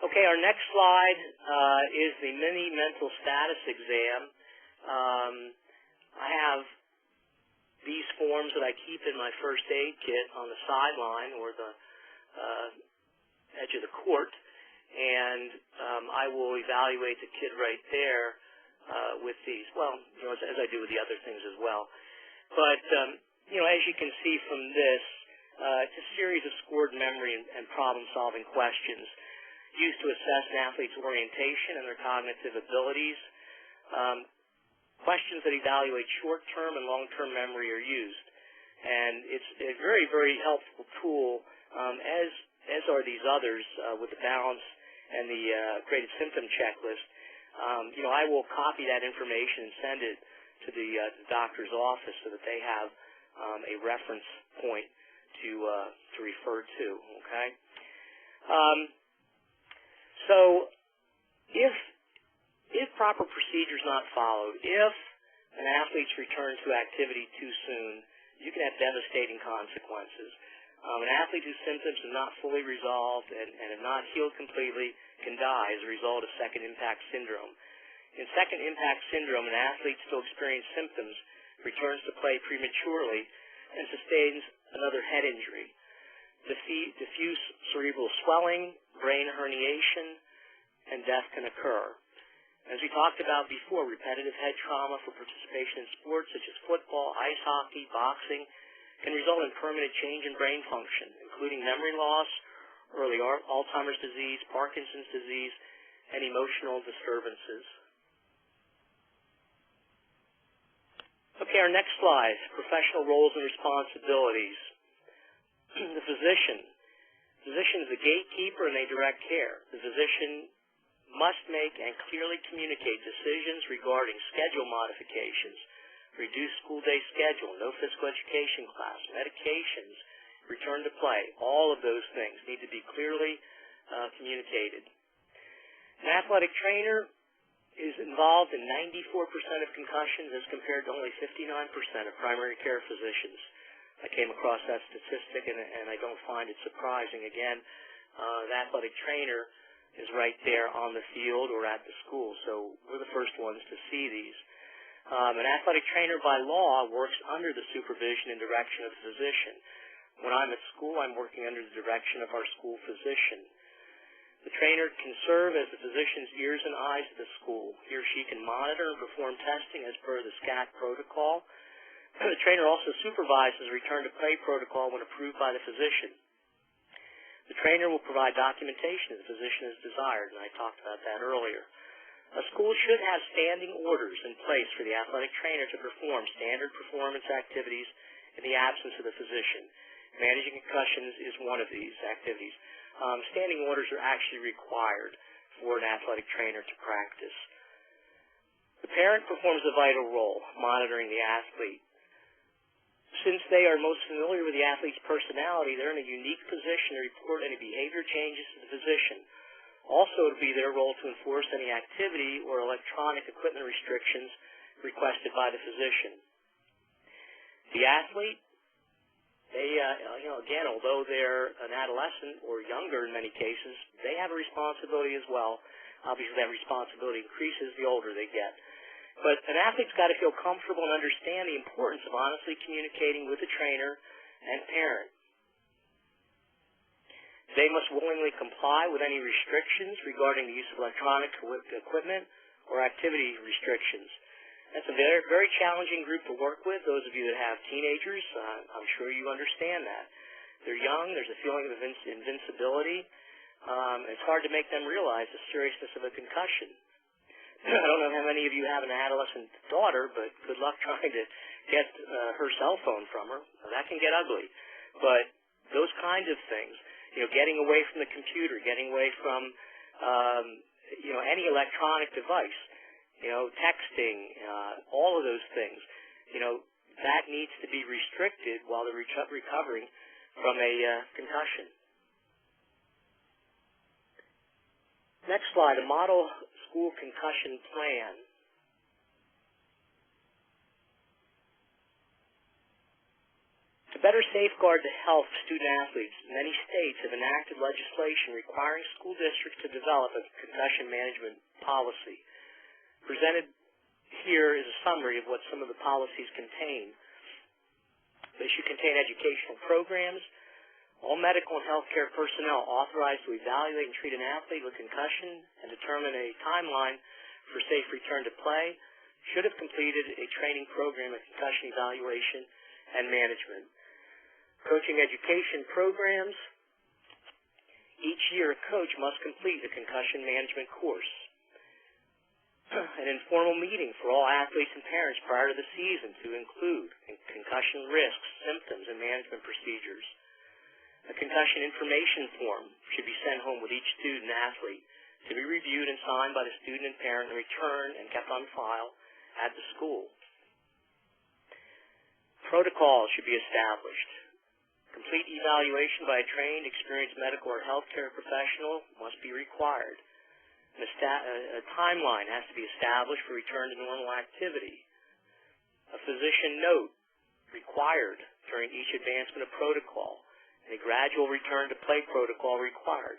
Okay, our next slide is the mini mental status exam. I have these forms that I keep in my first aid kit on the sideline or the edge of the court, and I will evaluate the kid right there with these. Well, as I do with the other things as well. But, as you can see from this, it's a series of scored memory and problem-solving questions used to assess an athlete's orientation and their cognitive abilities. Questions that evaluate short-term and long-term memory are used. And it's a very, very helpful tool, as are these others with the balance and the graded symptom checklist. I will copy that information and send it to the doctor's office so that they have a reference point to refer to, okay? So if proper procedure is not followed, if an athlete's return to activity too soon, you can have devastating consequences. An athlete whose symptoms are not fully resolved and have not healed completely can die as a result of second impact syndrome. In second impact syndrome, an athlete still experiences symptoms, returns to play prematurely, and sustains another head injury. Diffuse cerebral swelling, brain herniation, and death can occur. As we talked about before, repetitive head trauma for participation in sports such as football, ice hockey, boxing, can result in permanent change in brain function, including memory loss early Alzheimer's disease, Parkinson's disease, and emotional disturbances. Okay, our next slide, professional roles and responsibilities. The physician. The physician is the gatekeeper and they direct care. The physician must make and clearly communicate decisions regarding schedule modifications, reduced school day schedule, no physical education class, medications, return to play. All of those things need to be clearly communicated. An athletic trainer is involved in 94% of concussions as compared to only 59% of primary care physicians. I came across that statistic, and I don't find it surprising. Again, the athletic trainer is right there on the field or at the school, so we're the first ones to see these. An athletic trainer by law works under the supervision and direction of the physician. When I'm at school, I'm working under the direction of our school physician. The trainer can serve as the physician's ears and eyes at the school. He or she can monitor and perform testing as per the SCAT protocol. The trainer also supervises return-to-play protocol when approved by the physician. The trainer will provide documentation as the physician has desired, and I talked about that earlier. A school should have standing orders in place for the athletic trainer to perform standard performance activities in the absence of the physician. Managing concussions is one of these activities. Standing orders are actually required for an athletic trainer to practice. The parent performs a vital role, monitoring the athlete. Since they are most familiar with the athlete's personality, they're in a unique position to report any behavior changes to the physician. Also, it would be their role to enforce any activity or electronic equipment restrictions requested by the physician. The athlete, again, although they're an adolescent or younger in many cases, they have a responsibility as well. Obviously, that responsibility increases the older they get. But an athlete's got to feel comfortable and understand the importance of honestly communicating with the trainer and parent. They must willingly comply with any restrictions regarding the use of electronic equipment or activity restrictions. That's a very, very challenging group to work with. Those of you that have teenagers, I'm sure you understand that. They're young. There's a feeling of invincibility. It's hard to make them realize the seriousness of a concussion. I don't know how many of you have an adolescent daughter, but good luck trying to get her cell phone from her. That can get ugly. But those kinds of things, getting away from the computer, getting away from, any electronic device, texting, all of those things, that needs to be restricted while they're recovering from a concussion. Next slide, a model school concussion plan. To better safeguard the health of student-athletes, many states have enacted legislation requiring school districts to develop a concussion management policy. Presented here is a summary of what some of the policies contain. They should contain educational programs. All medical and healthcare personnel authorized to evaluate and treat an athlete with concussion and determine a timeline for safe return to play should have completed a training program of concussion evaluation and management. Coaching education programs. Each year, a coach must complete a concussion management course. An informal meeting for all athletes and parents prior to the season to include concussion risks, symptoms, and management procedures. A concussion information form should be sent home with each student athlete to be reviewed and signed by the student and parent and returned and kept on file at the school. Protocols should be established. Complete evaluation by a trained, experienced medical or healthcare professional must be required. A timeline has to be established for return to normal activity. A physician note required during each advancement of protocol, and a gradual return to play protocol required.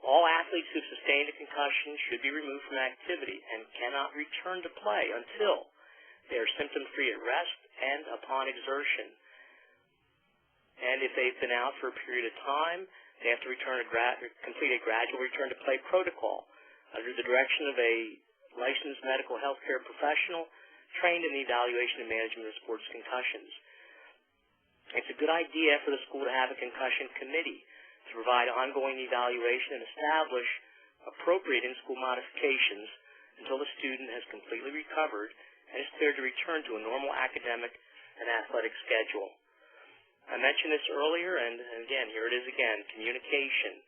All athletes who have sustained a concussion should be removed from activity and cannot return to play until they are symptom-free at rest and upon exertion. And if they've been out for a period of time, they have to complete a gradual return to play protocol under the direction of a licensed medical healthcare professional trained in the evaluation and management of sports concussions. It's a good idea for the school to have a concussion committee to provide ongoing evaluation and establish appropriate in-school modifications until the student has completely recovered and is cleared to return to a normal academic and athletic schedule. I mentioned this earlier, and again, here it is again, communication.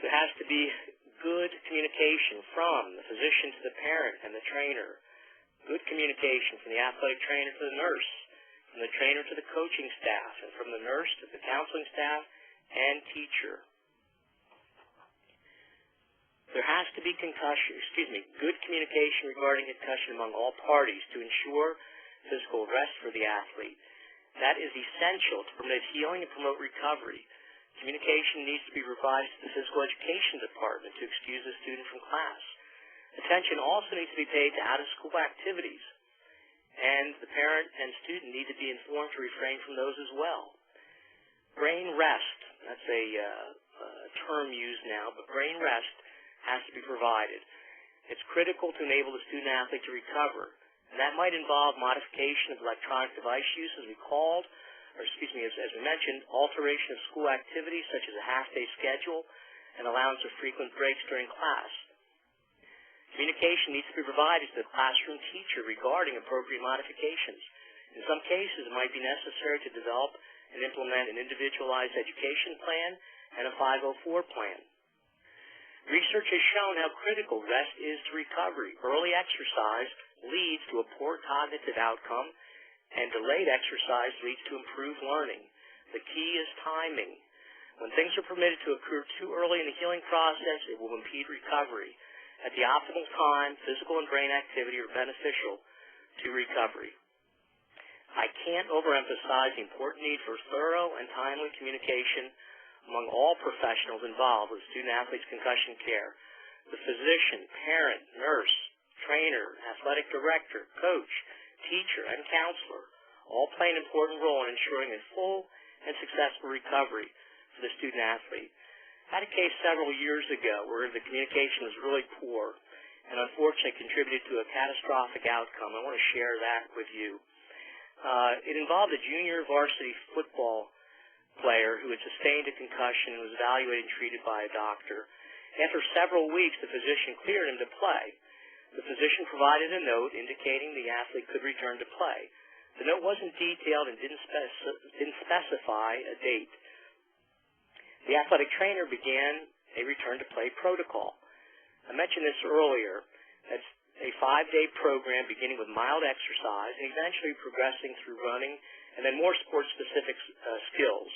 There has to be good communication from the physician to the parent and the trainer, good communication from the athletic trainer to the nurse, from the trainer to the coaching staff, and from the nurse to the counseling staff and teacher. There has to be good communication regarding concussion among all parties to ensure physical rest for the athlete. That is essential to promote healing and promote recovery. Communication needs to be revised to the physical education department to excuse the student from class. Attention also needs to be paid to out-of-school activities, and the parent and student need to be informed to refrain from those as well. Brain rest, that's a term used now, but brain rest has to be provided. It's critical to enable the student-athlete to recover, and that might involve modification of electronic device use, as we mentioned, alteration of school activities such as a half-day schedule and allowance of frequent breaks during class. Communication needs to be provided to the classroom teacher regarding appropriate modifications. In some cases, it might be necessary to develop and implement an individualized education plan and a 504 plan. Research has shown how critical rest is to recovery. Early exercise leads to a poor cognitive outcome, and delayed exercise leads to improved learning. The key is timing. When things are permitted to occur too early in the healing process, it will impede recovery. At the optimal time, physical and brain activity are beneficial to recovery. I can't overemphasize the important need for thorough and timely communication among all professionals involved with student-athletes concussion care. The physician, parent, nurse, trainer, athletic director, coach, teacher, and counselor all play an important role in ensuring a full and successful recovery for the student-athlete. I had a case several years ago where the communication was really poor and unfortunately contributed to a catastrophic outcome. I want to share that with you. It involved a junior varsity football player who had sustained a concussion and was evaluated and treated by a doctor. After several weeks, the physician cleared him to play. The physician provided a note indicating the athlete could return to play. The note wasn't detailed and didn't specify a date. The athletic trainer began a return-to-play protocol. I mentioned this earlier. That's a 5-day program beginning with mild exercise and eventually progressing through running and then more sports-specific skills.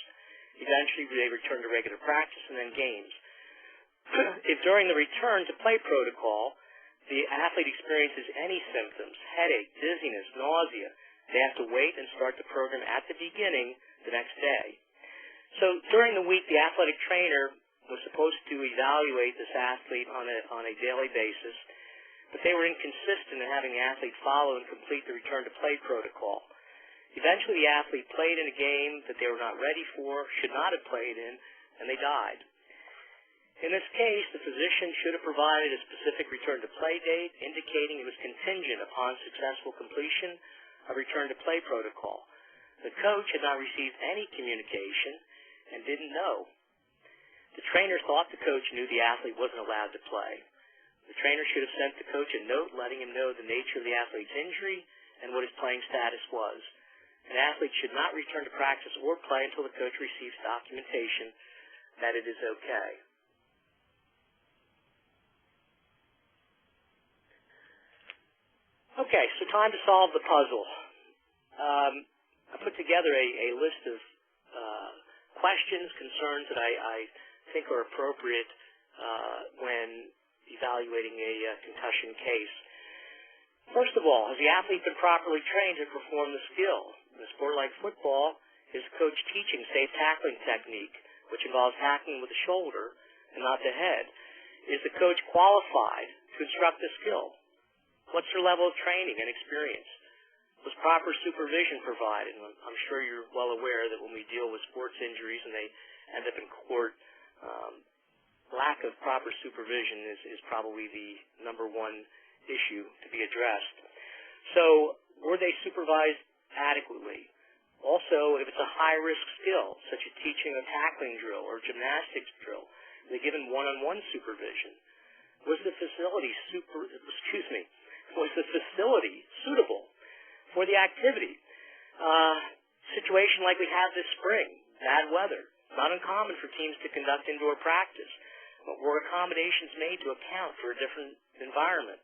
Eventually, they return to regular practice and then games. If during the return-to-play protocol, the athlete experiences any symptoms, headache, dizziness, nausea, they have to wait and start the program at the beginning the next day. So during the week, the athletic trainer was supposed to evaluate this athlete on a daily basis, but they were inconsistent in having the athlete follow and complete the return-to-play protocol. Eventually, the athlete played in a game that they were not ready for, should not have played in, and they died. In this case, the physician should have provided a specific return-to-play date, indicating it was contingent upon successful completion of return-to-play protocol. The coach had not received any communication and didn't know. The trainer thought the coach knew the athlete wasn't allowed to play. The trainer should have sent the coach a note letting him know the nature of the athlete's injury and what his playing status was. An athlete should not return to practice or play until the coach receives documentation that it is okay. Okay, so time to solve the puzzle. I put together a list of questions, concerns that I think are appropriate when evaluating a concussion case. First of all, has the athlete been properly trained to perform the skill? In a sport like football, is the coach teaching safe tackling technique, which involves tackling with the shoulder and not the head? Is the coach qualified to instruct the skill? What's their level of training and experience? Was proper supervision provided? I'm sure you're well aware that when we deal with sports injuries and they end up in court, lack of proper supervision is probably the number one issue to be addressed. So were they supervised adequately? Also, if it's a high-risk skill, such as teaching a tackling drill or gymnastics drill, they're given one-on-one supervision. Was the facility suitable for the activity? Situation like we have this spring, bad weather. Not uncommon for teams to conduct indoor practice, but were accommodations made to account for a different environment?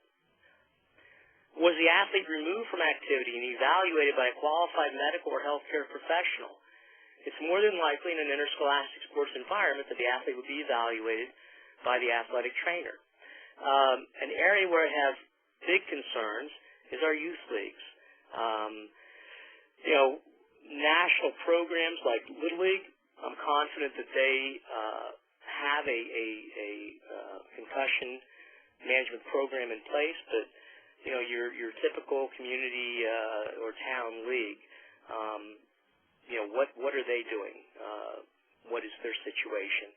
Was the athlete removed from activity and evaluated by a qualified medical or healthcare professional? It's more than likely in an interscholastic sports environment that the athlete would be evaluated by the athletic trainer. An area where I have big concerns is our youth leagues. National programs like Little League, I'm confident that they have a concussion management program in place, but your typical community or town league, what are they doing? What is their situation?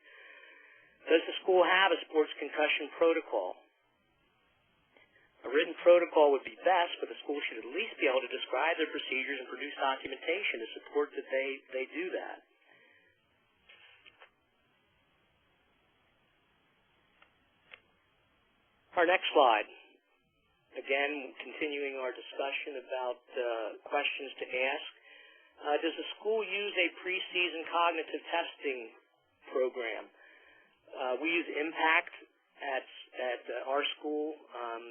Does the school have a sports concussion protocol? A written protocol would be best, but the school should at least be able to describe their procedures and produce documentation to support that they do that. Our next slide. Again, continuing our discussion about questions to ask. Does the school use a preseason cognitive testing program? We use Impact at our school.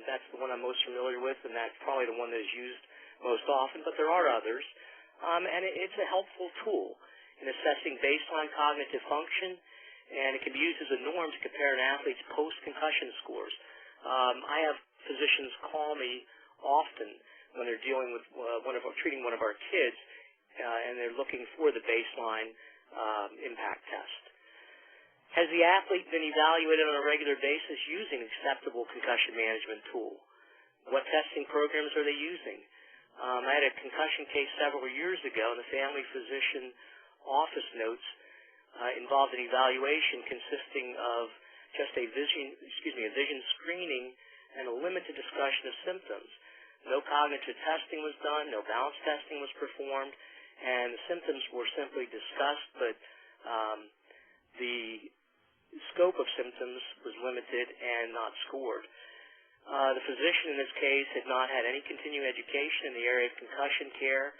That's the one I'm most familiar with, and that's probably the one that is used most often, but there are others. And it's a helpful tool in assessing baseline cognitive function, and it can be used as a norm to compare an athlete's post-concussion scores. I have physicians call me often when they're dealing with treating one of our kids, and they're looking for the baseline impact test. Has the athlete been evaluated on a regular basis using acceptable concussion management tool? What testing programs are they using? I had a concussion case several years ago, and the family physician office notes involved an evaluation consisting of just a vision screening and a limited discussion of symptoms. No cognitive testing was done, no balance testing was performed, and the symptoms were simply discussed, but the scope of symptoms was limited and not scored. The physician in this case had not had any continuing education in the area of concussion care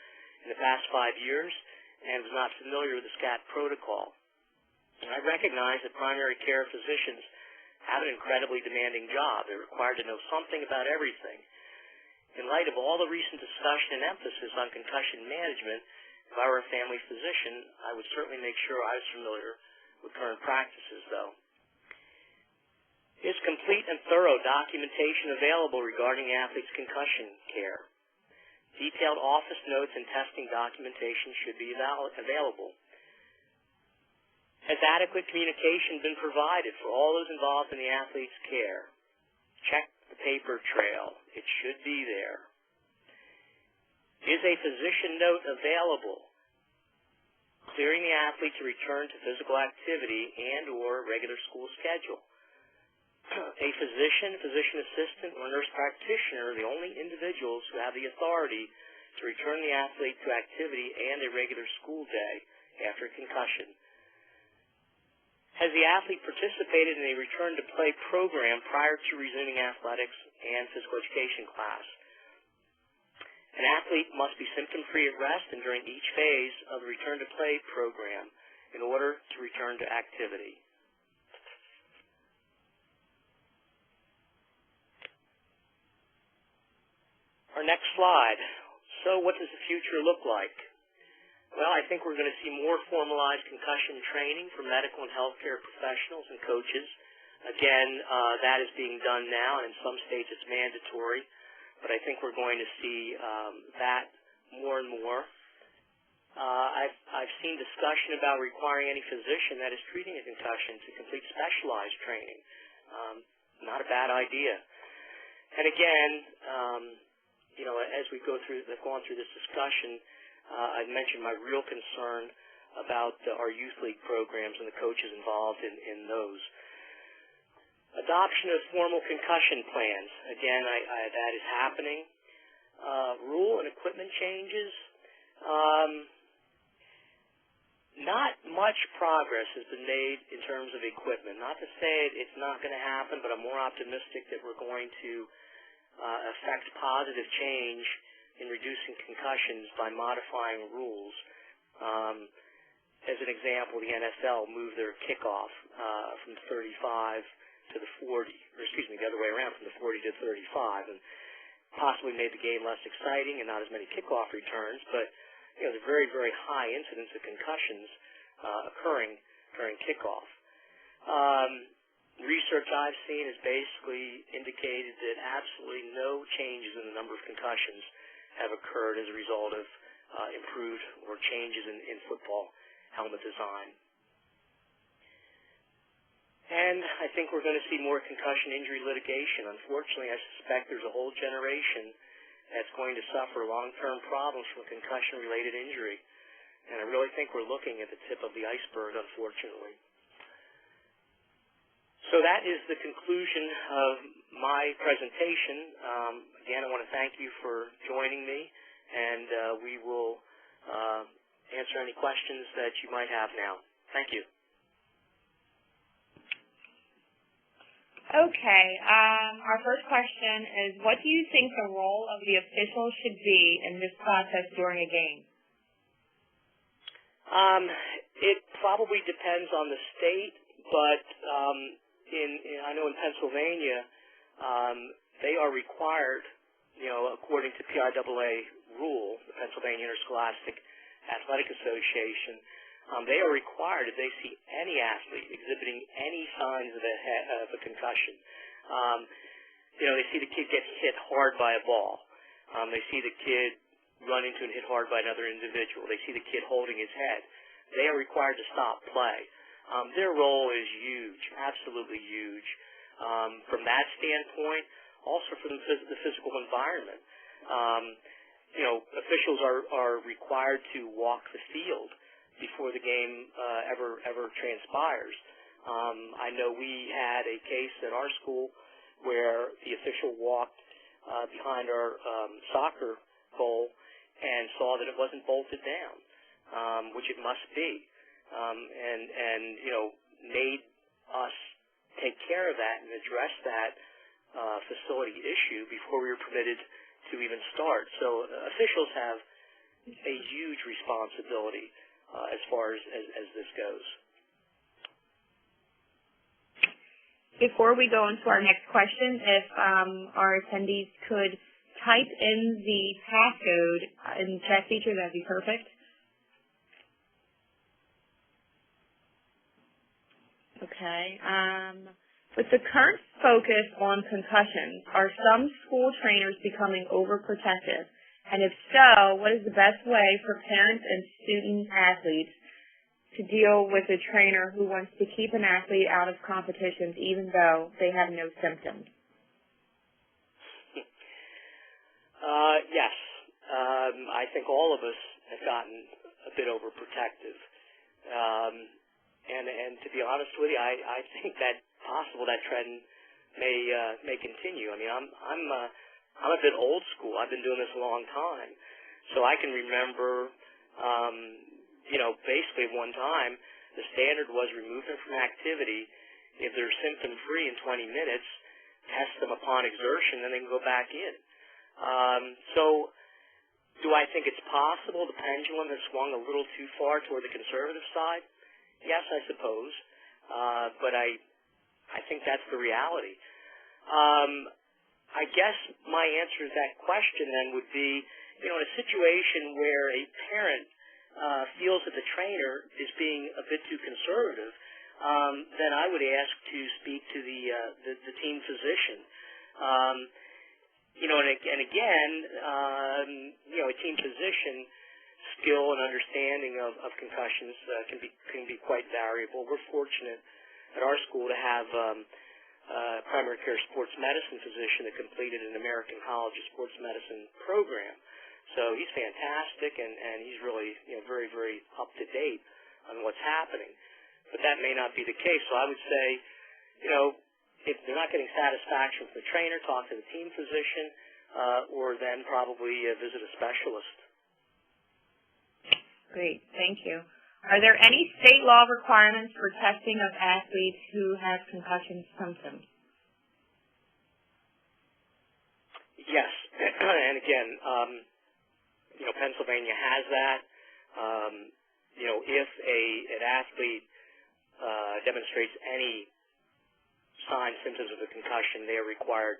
in the past 5 years and was not familiar with the SCAT protocol. And I recognize that primary care physicians have an incredibly demanding job. They're required to know something about everything. In light of all the recent discussion and emphasis on concussion management, if I were a family physician, I would certainly make sure I was familiar with current practices, though. Is complete and thorough documentation available regarding athletes' concussion care? Detailed office notes and testing documentation should be available. Has adequate communication been provided for all those involved in the athlete's care? Check the paper trail. It should be there. Is a physician note available clearing the athlete to return to physical activity and or regular school schedule? A physician, physician assistant, or nurse practitioner are the only individuals who have the authority to return the athlete to activity and a regular school day after concussion. Has the athlete participated in a return-to-play program prior to resuming athletics and physical education class? An athlete must be symptom-free at rest and during each phase of the return-to-play program in order to return to activity. Our next slide. So what does the future look like? Well, I think we're going to see more formalized concussion training for medical and healthcare professionals and coaches. Again, that is being done now, and in some states it's mandatory. But I think we're going to see that more and more. I've seen discussion about requiring any physician that is treating a concussion to complete specialized training. Not a bad idea. And again, as we gone through this discussion, I mentioned my real concern about our youth league programs and the coaches involved in those. Adoption of formal concussion plans. Again, that is happening. Rule and equipment changes. not much progress has been made in terms of equipment. Not to say it's not going to happen, but I'm more optimistic that we're going to affect positive change in reducing concussions by modifying rules. As an example, the NFL moved their kickoff from 35 to the 40, or excuse me, the other way around, from the 40 to 35, and possibly made the game less exciting and not as many kickoff returns, but there's a very, very high incidence of concussions occurring during kickoff. Research I've seen has basically indicated that absolutely no changes in the number of concussions have occurred as a result of improved or changes in football helmet design. And I think we're going to see more concussion injury litigation. Unfortunately, I suspect there's a whole generation that's going to suffer long-term problems from a concussion-related injury. And I really think we're looking at the tip of the iceberg, unfortunately. So that is the conclusion of my presentation. Again, I want to thank you for joining me, and we will answer any questions that you might have now. Thank you. Okay. Our first question is, what do you think the role of the officials should be in this process during a game? It probably depends on the state, but I know in Pennsylvania, they are required, according to PIAA rule, the Pennsylvania Interscholastic Athletic Association, they are required, if they see any athlete exhibiting any signs of a concussion, they see the kid get hit hard by a ball, they see the kid run into and hit hard by another individual, they see the kid holding his head, they are required to stop play. Their role is huge, absolutely huge. From that standpoint, also for the physical environment. Officials are required to walk the field before the game ever transpires. I know we had a case at our school where the official walked behind our soccer goal and saw that it wasn't bolted down, which it must be, and made us take care of that and address that facility issue before we were permitted to even start. So officials have a huge responsibility as far as this goes. Before we go into our next question, if our attendees could type in the passcode in the chat feature, that'd be perfect. Okay. With the current focus on concussions, are some school trainers becoming overprotective? And if so, what is the best way for parents and student athletes to deal with a trainer who wants to keep an athlete out of competitions even though they have no symptoms? Yes. I think all of us have gotten a bit overprotective. And to be honest with you, I think that possible that trend may continue. I mean, I'm a bit old school. I've been doing this a long time, so I can remember, basically one time the standard was remove them from activity if they're symptom-free in 20 minutes, test them upon exertion, and then go back in. So, do I think it's possible the pendulum has swung a little too far toward the conservative side? Yes, I suppose, but I think that's the reality. I guess my answer to that question then would be, in a situation where a parent feels that the trainer is being a bit too conservative, then I would ask to speak to the team physician. And again, a team physician skill and understanding of concussions can be quite variable. We're fortunate at our school to have a primary care sports medicine physician that completed an American College of Sports Medicine program. So he's fantastic, and he's really very, very up to date on what's happening. But that may not be the case. So I would say, if they're not getting satisfaction from the trainer, talk to the team physician, or then probably visit a specialist. Great, thank you. Are there any state law requirements for testing of athletes who have concussion symptoms? Yes, and again, Pennsylvania has that. If an athlete demonstrates any signs, symptoms of a concussion, they are required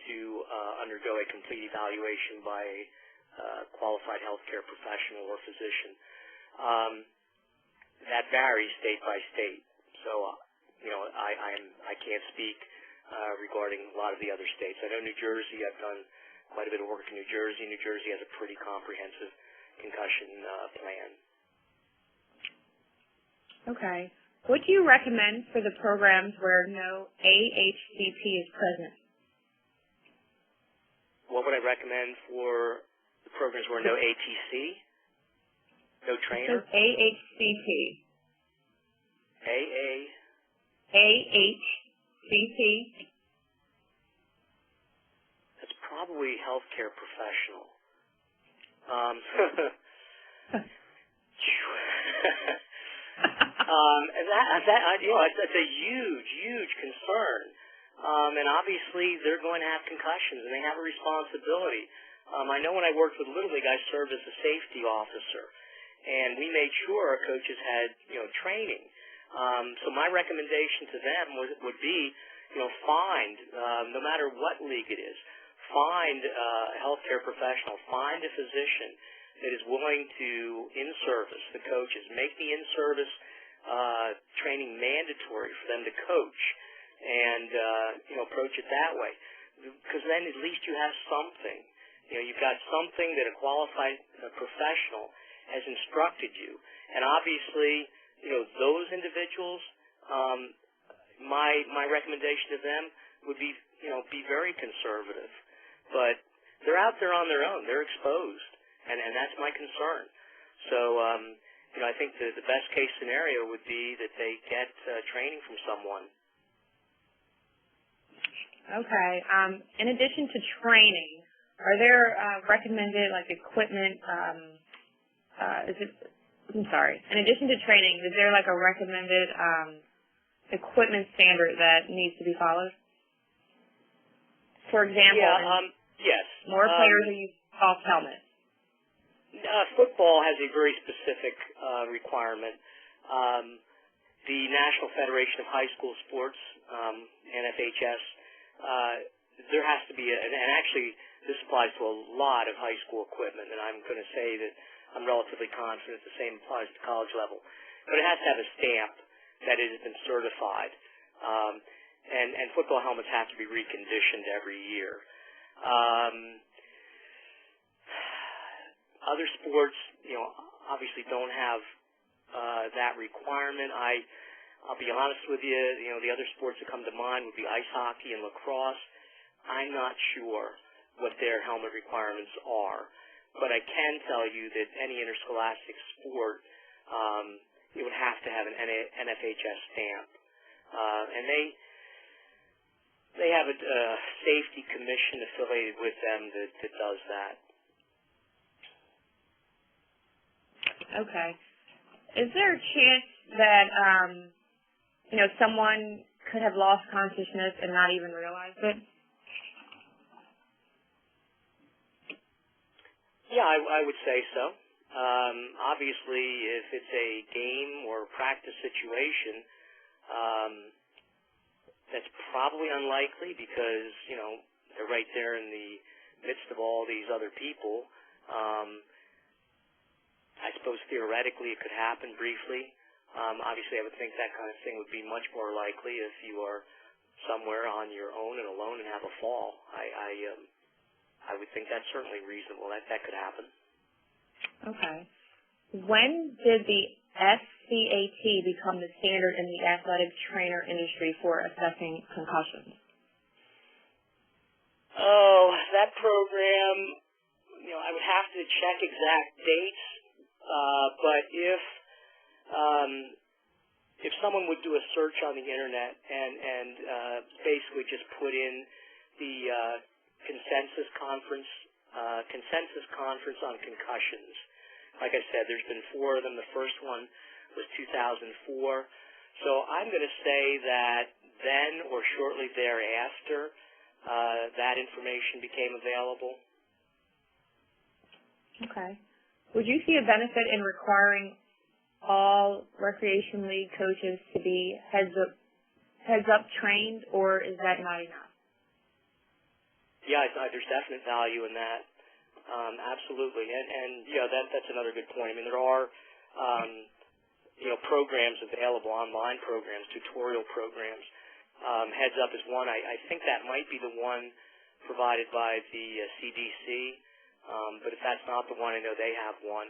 to undergo a complete evaluation by a qualified healthcare professional or physician. That varies state by state. So, I can't speak regarding a lot of the other states. I know New Jersey, I've done quite a bit of work in New Jersey. New Jersey has a pretty comprehensive concussion plan. Okay. What do you recommend for the programs where no AHCP is present? What would I recommend for the programs where no ATC? No trainer? It says AHCP. AHCP. That's probably healthcare professional. That's a huge concern. And obviously they're going to have concussions and they have a responsibility. I know when I worked with Little League, I served as a safety officer, and we made sure our coaches had, training. So my recommendation to them would be, find, no matter what league it is, find a healthcare professional, find a physician that is willing to in-service the coaches, make the in-service training mandatory for them to coach, and approach it that way. Because then at least you have something. You've got something that a qualified professional has instructed you. And obviously, those individuals, my recommendation to them would be, be very conservative. But they're out there on their own. They're exposed. And that's my concern. So, I think the best case scenario would be that they get training from someone. Okay. In addition to training, are there recommended equipment? In addition to training, is there a recommended equipment standard that needs to be followed? For example, yes. More players are using soft helmets. Football has a very specific requirement. The National Federation of High School Sports, NFHS, there has to be, and actually this applies to a lot of high school equipment, and I'm going to say that I'm relatively confident the same applies to college level. But it has to have a stamp that it has been certified. And football helmets have to be reconditioned every year. Other sports, obviously don't have that requirement. I'll be honest with you, the other sports that come to mind would be ice hockey and lacrosse. I'm not sure what their helmet requirements are, but I can tell you that any interscholastic sport, it would have to have an NFHS stamp. And they have a safety commission affiliated with them that does that. Okay. Is there a chance that, someone could have lost consciousness and not even realize it? Yeah, I would say so. Obviously, if it's a game or practice situation, that's probably unlikely because, they're right there in the midst of all these other people. I suppose theoretically it could happen briefly. Obviously, I would think that kind of thing would be much more likely if you are somewhere on your own and alone and have a fall. I would think that's certainly reasonable. That could happen. Okay. When did the SCAT become the standard in the athletic trainer industry for assessing concussions? Oh, that program, I would have to check exact dates, but if someone would do a search on the internet and basically just put in the consensus conference on concussions, like I said, there's been 4 of them. The first one was 2004. So I'm going to say that then or shortly thereafter, that information became available. Okay. Would you see a benefit in requiring all recreation league coaches to be heads-up trained, or is that not enough? Yeah, there's definite value in that. Absolutely. And that's another good point. I mean, there are, programs available, online programs, tutorial programs. Heads Up is one. I think that might be the one provided by the CDC, but if that's not the one, I know they have one.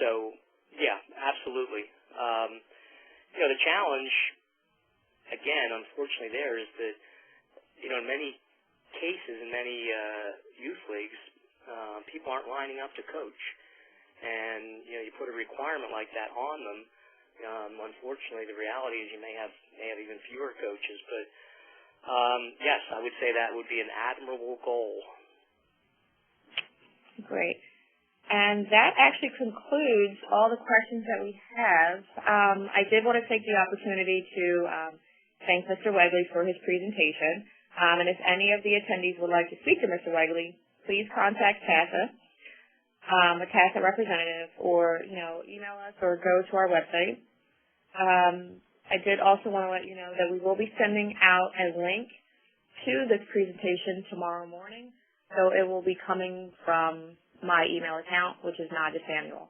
So, yeah, absolutely. The challenge, again, unfortunately there is that, in many cases, in many youth leagues, people aren't lining up to coach. And, you put a requirement like that on them. Unfortunately, the reality is you may have even fewer coaches. But, yes, I would say that would be an admirable goal. Great. And that actually concludes all the questions that we have. I did want to take the opportunity to thank Mr. Weagley for his presentation. And if any of the attendees would like to speak to Mr. Weagley, please contact TASA, a TASA representative, or, email us or go to our website. I did also want to let you know that we will be sending out a link to this presentation tomorrow morning. So it will be coming from my email account, which is Nadia Samuel.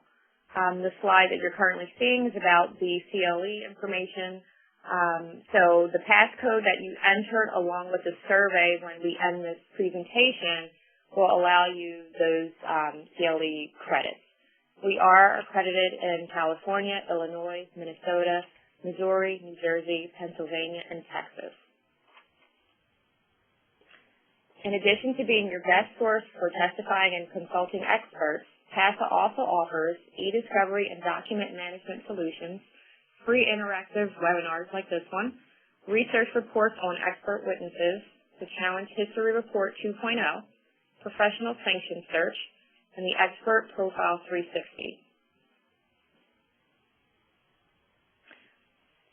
The slide that you're currently seeing is about the CLE information. So the passcode that you entered along with the survey when we end this presentation will allow you those CLE credits. We are accredited in California, Illinois, Minnesota, Missouri, New Jersey, Pennsylvania, and Texas. In addition to being your best source for testifying and consulting experts, TASA also offers e-discovery and document management solutions, free interactive webinars like this one, research reports on expert witnesses, the Challenge History Report 2.0, professional sanction search, and the Expert Profile 360.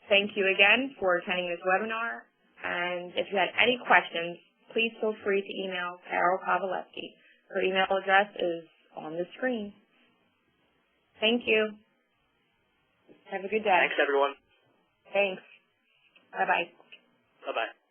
Thank you again for attending this webinar, and if you had any questions, please feel free to email Carol Pawlowski. Her email address is on the screen. Thank you. Have a good day. Thanks, everyone. Thanks. Bye-bye. Bye-bye.